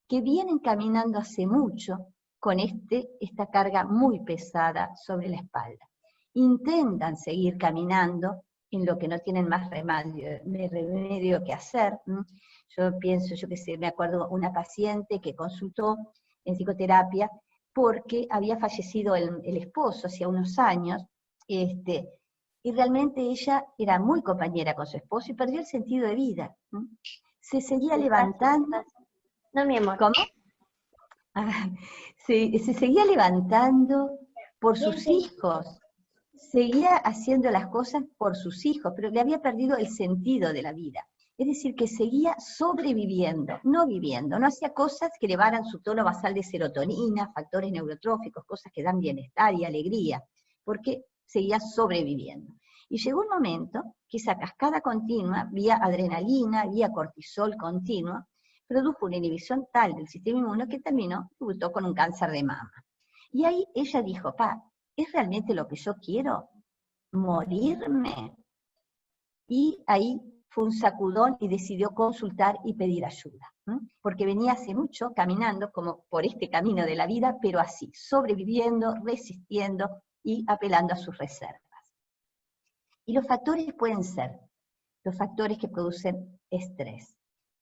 que vienen caminando hace mucho con esta carga muy pesada sobre la espalda. Intentan seguir caminando en lo que no tienen más remedio que hacer. Yo pienso, yo qué sé, me acuerdo una paciente que consultó en psicoterapia porque había fallecido el esposo hacía unos años, y realmente ella era muy compañera con su esposo y perdió el sentido de vida. Se seguía levantando. No, mi amor. ¿Cómo? Se seguía levantando por sus hijos, seguía haciendo las cosas por sus hijos, pero le había perdido el sentido de la vida. Es decir, que seguía sobreviviendo, no viviendo, no hacía cosas que elevaran su tono basal de serotonina, factores neurotróficos, cosas que dan bienestar y alegría, porque seguía sobreviviendo. Y llegó un momento que esa cascada continua, vía adrenalina, vía cortisol continuo, produjo una inhibición tal del sistema inmune que terminó, debutó con un cáncer de mama. Y ahí ella dijo, ¿es realmente lo que yo quiero? ¿Morirme? Y ahí fue un sacudón y decidió consultar y pedir ayuda, porque venía hace mucho caminando como por este camino de la vida, pero así, sobreviviendo, resistiendo y apelando a sus reservas. Y los factores pueden ser los factores que producen estrés,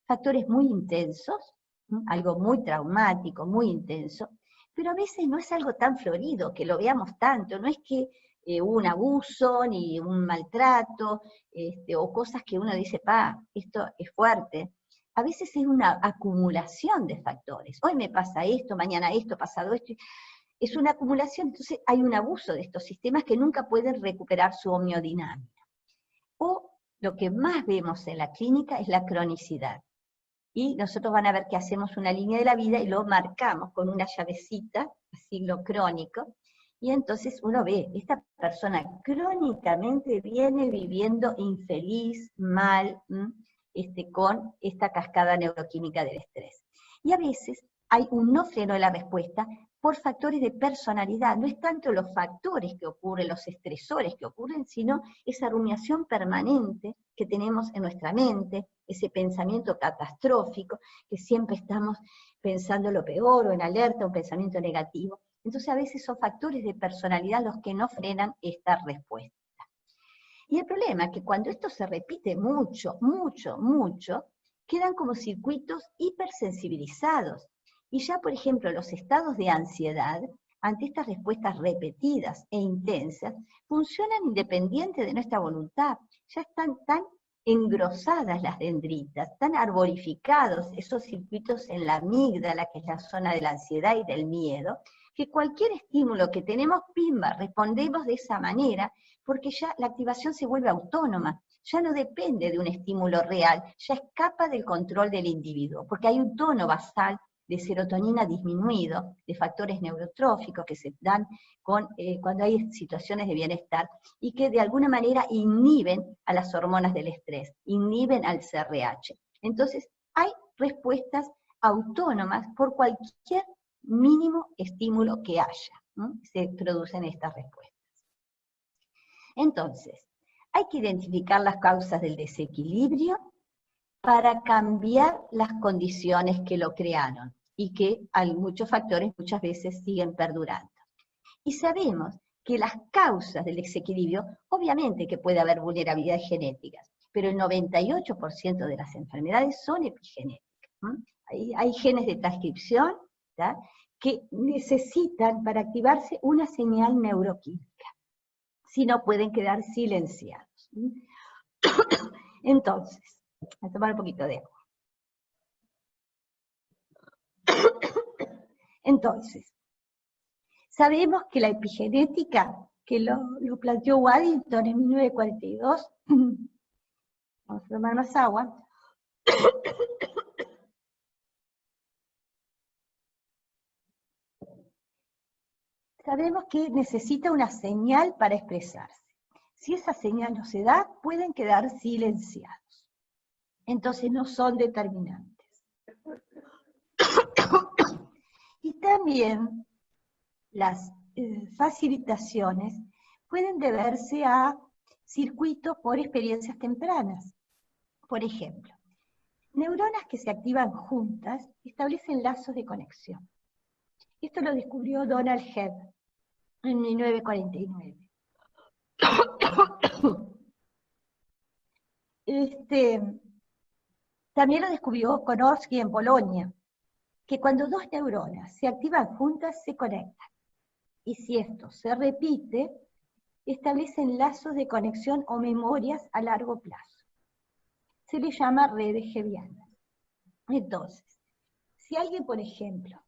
factores muy intensos, algo muy traumático, muy intenso, pero a veces no es algo tan florido, que lo veamos tanto, no es que hubo un abuso, ni un maltrato, o cosas que uno dice, esto es fuerte. A veces es una acumulación de factores. Hoy me pasa esto, mañana esto, pasado esto. Es una acumulación, entonces hay un abuso de estos sistemas que nunca pueden recuperar su homeodinámica. O lo que más vemos en la clínica es la cronicidad. Y nosotros van a ver que hacemos una línea de la vida y lo marcamos con una llavecita, signo crónico, y entonces uno ve, esta persona crónicamente viene viviendo infeliz, mal, con esta cascada neuroquímica del estrés. Y a veces hay un no freno de la respuesta por factores de personalidad. No es tanto los factores que ocurren, los estresores que ocurren, sino esa rumiación permanente que tenemos en nuestra mente, ese pensamiento catastrófico, que siempre estamos pensando lo peor o en alerta, un pensamiento negativo. Entonces a veces son factores de personalidad los que no frenan esta respuesta. Y el problema es que cuando esto se repite mucho, mucho, mucho, quedan como circuitos hipersensibilizados. Y ya, por ejemplo, los estados de ansiedad, ante estas respuestas repetidas e intensas, funcionan independiente de nuestra voluntad. Ya están tan engrosadas las dendritas, tan arborificados esos circuitos en la amígdala, que es la zona de la ansiedad y del miedo, que cualquier estímulo que tenemos, pimba, respondemos de esa manera, porque ya la activación se vuelve autónoma, ya no depende de un estímulo real, ya escapa del control del individuo, porque hay un tono basal de serotonina disminuido, de factores neurotróficos que se dan cuando hay situaciones de bienestar, y que de alguna manera inhiben a las hormonas del estrés, inhiben al CRH. Entonces, hay respuestas autónomas por cualquier mínimo estímulo que haya, ¿no? Se producen estas respuestas. Entonces, hay que identificar las causas del desequilibrio para cambiar las condiciones que lo crearon y que hay muchos factores muchas veces siguen perdurando. Y sabemos que las causas del desequilibrio, obviamente que puede haber vulnerabilidades genéticas, pero el 98% de las enfermedades son epigenéticas. Hay genes de transcripción, ¿tá?, que necesitan para activarse una señal neuroquímica, si no pueden quedar silenciados. Entonces, voy a tomar un poquito de agua. Entonces, sabemos que la epigenética, que lo planteó Waddington en 1942, vamos a tomar más agua. Sabemos que necesita una señal para expresarse. Si esa señal no se da, pueden quedar silenciados. Entonces no son determinantes. Y también las facilitaciones pueden deberse a circuitos por experiencias tempranas. Por ejemplo, neuronas que se activan juntas establecen lazos de conexión. Esto lo descubrió Donald Hebb en 1949. También lo descubrió Konowski en Polonia, que cuando dos neuronas se activan juntas se conectan. Y si esto se repite, establecen lazos de conexión o memorias a largo plazo. Se les llama redes hebbianas. Entonces, si alguien, por ejemplo,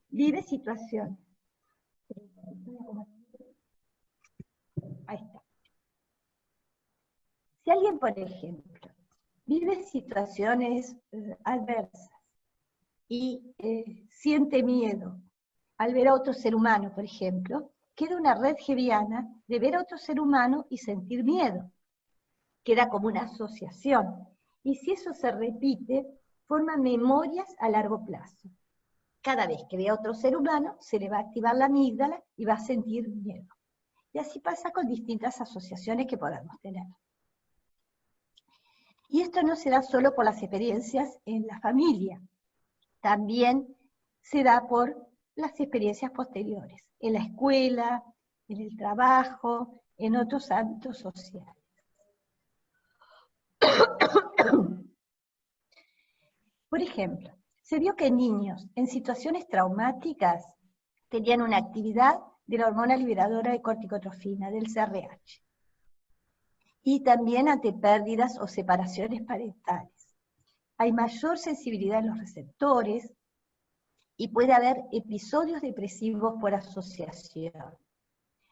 vive situaciones. Ahí está. Si alguien, por ejemplo, vive situaciones adversas y siente miedo al ver a otro ser humano, por ejemplo, queda una red hebbiana de ver a otro ser humano y sentir miedo. Queda como una asociación. Y si eso se repite, forma memorias a largo plazo. Cada vez que ve a otro ser humano, se le va a activar la amígdala y va a sentir miedo. Y así pasa con distintas asociaciones que podamos tener. Y esto no se da solo por las experiencias en la familia, también se da por las experiencias posteriores, en la escuela, en el trabajo, en otros ámbitos sociales. Por ejemplo, se vio que niños en situaciones traumáticas tenían una actividad de la hormona liberadora de corticotrofina, del CRH, y también ante pérdidas o separaciones parentales. Hay mayor sensibilidad en los receptores y puede haber episodios depresivos por asociación.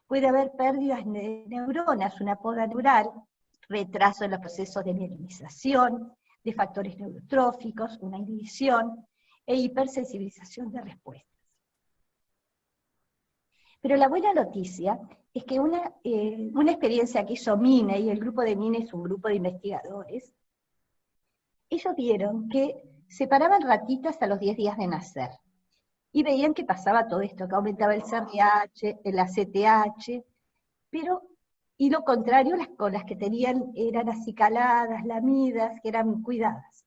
Puede haber pérdidas de neuronas, una poda neural, retraso en los procesos de mielinización, de factores neurotróficos, una inhibición e hipersensibilización de respuestas. Pero la buena noticia es que una experiencia que hizo Mine, y el grupo de Mine es un grupo de investigadores, ellos vieron que separaban ratitas a los 10 días de nacer, y veían que pasaba todo esto, que aumentaba el CRH, el ACTH, pero, y lo contrario, con las que tenían, eran acicaladas, lamidas, que eran cuidadas.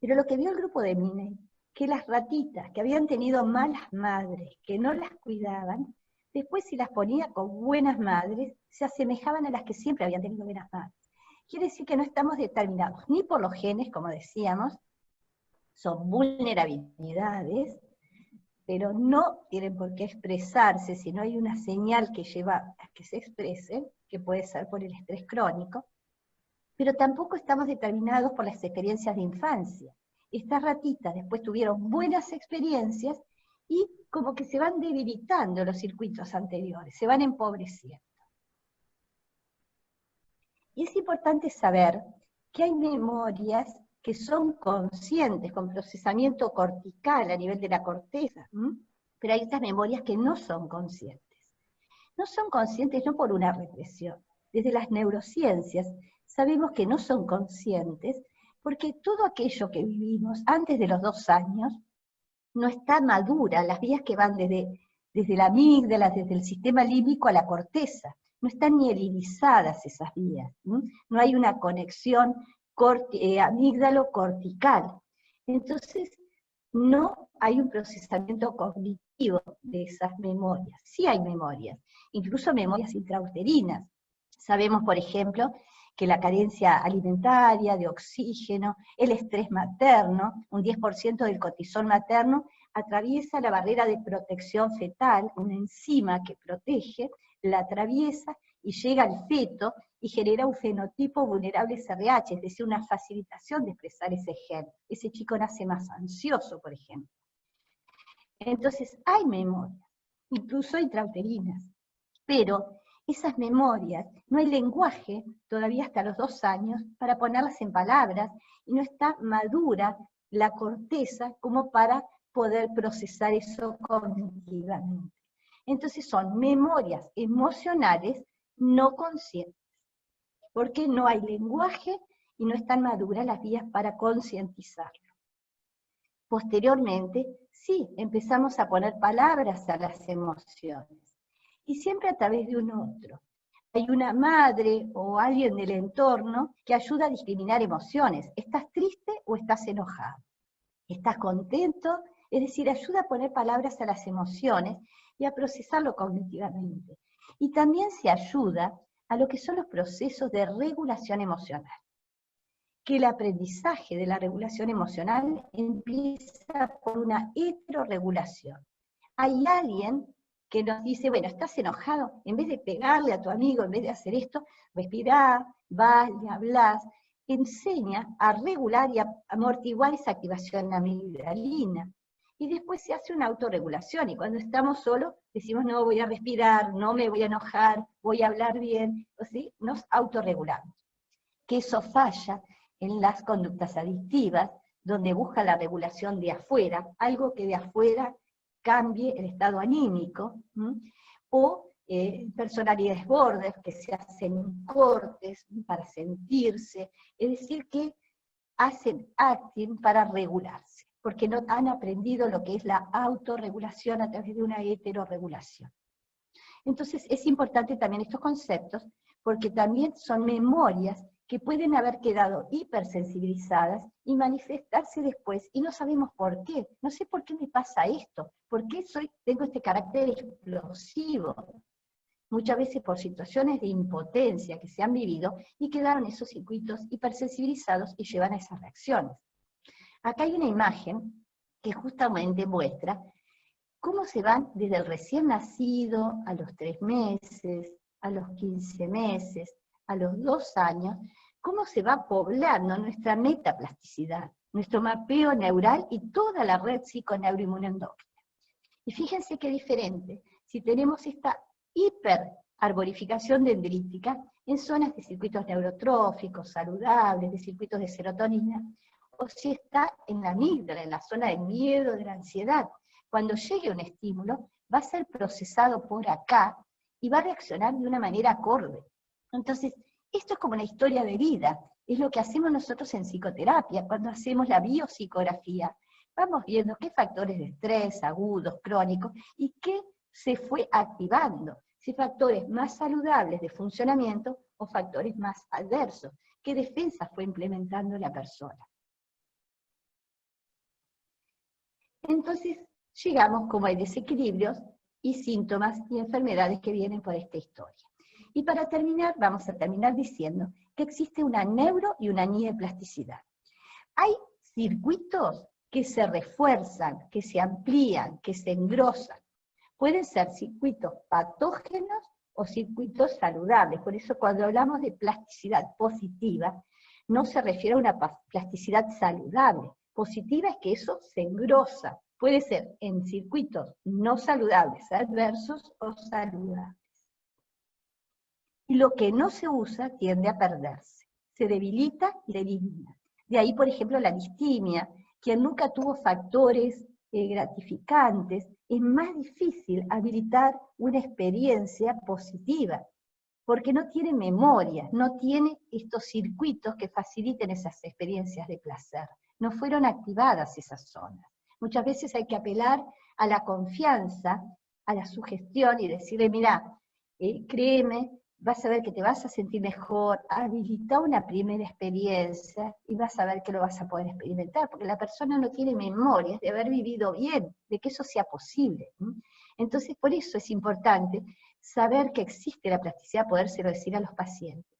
Pero lo que vio el grupo de Mine, que las ratitas que habían tenido malas madres, que no las cuidaban, después si las ponía con buenas madres, se asemejaban a las que siempre habían tenido buenas madres. Quiere decir que no estamos determinados ni por los genes, como decíamos, son vulnerabilidades, pero no tienen por qué expresarse si no hay una señal que lleva a que se expresen, que puede ser por el estrés crónico, pero tampoco estamos determinados por las experiencias de infancia. Estas ratitas después tuvieron buenas experiencias y como que se van debilitando los circuitos anteriores, se van empobreciendo. Y es importante saber que hay memorias que son conscientes, con procesamiento cortical a nivel de la corteza, pero hay estas memorias que no son conscientes. No son conscientes no por una represión. Desde las neurociencias sabemos que no son conscientes porque todo aquello que vivimos antes de los 2 años no está madura, las vías que van desde la amígdala, desde el sistema límbico a la corteza, no están mielinizadas esas vías, no hay una conexión amígdalo-cortical. Entonces, no hay un procesamiento cognitivo de esas memorias. Sí hay memorias, incluso memorias intrauterinas. Sabemos, por ejemplo, que la carencia alimentaria, de oxígeno, el estrés materno, un 10% del cortisol materno, atraviesa la barrera de protección fetal, una enzima que protege, la atraviesa y llega al feto y genera un fenotipo vulnerable CRH, es decir, una facilitación de expresar ese gen. Ese chico nace más ansioso, por ejemplo. Entonces, hay memorias, incluso intrauterinas, pero esas memorias, no hay lenguaje todavía hasta los 2 años para ponerlas en palabras, y no está madura la corteza como para poder procesar eso cognitivamente. Entonces son memorias emocionales no conscientes, porque no hay lenguaje y no están maduras las vías para concientizarlo. Posteriormente, sí, empezamos a poner palabras a las emociones, y siempre a través de un otro. Hay una madre o alguien del entorno que ayuda a discriminar emociones. ¿Estás triste o estás enojado? ¿Estás contento? Es decir, ayuda a poner palabras a las emociones y a procesarlo cognitivamente. Y también se ayuda a lo que son los procesos de regulación emocional. Que el aprendizaje de la regulación emocional empieza por una heterorregulación. Hay alguien que nos dice, bueno, ¿estás enojado? En vez de pegarle a tu amigo, en vez de hacer esto, respirá, vas, le hablás, enseña a regular y a amortiguar esa activación amigdalina. Y después se hace una autorregulación, y cuando estamos solos decimos, no, voy a respirar, no me voy a enojar, voy a hablar bien, ¿sí? Nos autorregulamos. Que eso falla en las conductas adictivas, donde busca la regulación de afuera, algo que de afuera cambie el estado anímico, o personalidades border, que se hacen cortes para sentirse, es decir, que hacen acting para regularse, porque no han aprendido lo que es la autorregulación a través de una heterorregulación. Entonces es importante también estos conceptos, porque también son memorias que pueden haber quedado hipersensibilizadas y manifestarse después, y no sabemos por qué. No sé por qué me pasa esto, por qué tengo este carácter explosivo. Muchas veces por situaciones de impotencia que se han vivido, y quedaron esos circuitos hipersensibilizados y llevan a esas reacciones. Acá hay una imagen que justamente muestra cómo se van desde el recién nacido, a los 3 meses, a los 15 meses, a los 2 años, cómo se va poblando nuestra metaplasticidad, nuestro mapeo neural y toda la red psiconeuroinmunoendocrina. Y fíjense qué diferente, si tenemos esta hiperarborificación dendrítica en zonas de circuitos neurotróficos, saludables, de circuitos de serotonina, o si está en la amígdala, en la zona del miedo, de la ansiedad. Cuando llegue un estímulo, va a ser procesado por acá y va a reaccionar de una manera acorde. Entonces, esto es como una historia de vida, es lo que hacemos nosotros en psicoterapia, cuando hacemos la biopsicografía. Vamos viendo qué factores de estrés, agudos, crónicos, y qué se fue activando, si factores más saludables de funcionamiento o factores más adversos, qué defensa fue implementando la persona. Entonces, llegamos como hay desequilibrios y síntomas y enfermedades que vienen por esta historia. Y para terminar, vamos a terminar diciendo que existe una neuro y una nieplasticidad. Hay circuitos que se refuerzan, que se amplían, que se engrosan. Pueden ser circuitos patógenos o circuitos saludables. Por eso cuando hablamos de plasticidad positiva, no se refiere a una plasticidad saludable. Positiva es que eso se engrosa. Puede ser en circuitos no saludables, adversos o saludables. Y lo que no se usa tiende a perderse. Se debilita y se elimina. De ahí, por ejemplo, la distimia. Quien nunca tuvo factores gratificantes, es más difícil habilitar una experiencia positiva, porque no tiene memoria, no tiene estos circuitos que faciliten esas experiencias de placer. No fueron activadas esas zonas. Muchas veces hay que apelar a la confianza, a la sugestión y decirle, mira, créeme, vas a ver que te vas a sentir mejor, habilita una primera experiencia y vas a ver que lo vas a poder experimentar, porque la persona no tiene memorias de haber vivido bien, de que eso sea posible. Entonces, por eso es importante saber que existe la plasticidad, podérselo decir a los pacientes.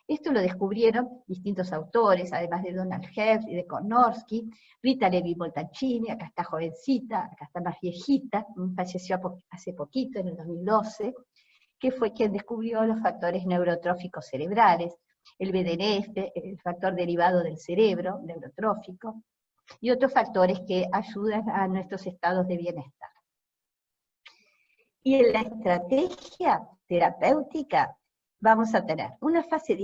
Esto lo descubrieron distintos autores, además de Donald Heft y de Konorsky, Rita Levi-Montalcini, acá está jovencita, acá está más viejita, falleció hace poquito, en el 2012, que fue quien descubrió los factores neurotróficos cerebrales, el BDNF, el factor derivado del cerebro, neurotrófico, y otros factores que ayudan a nuestros estados de bienestar. Y en la estrategia terapéutica vamos a tener una fase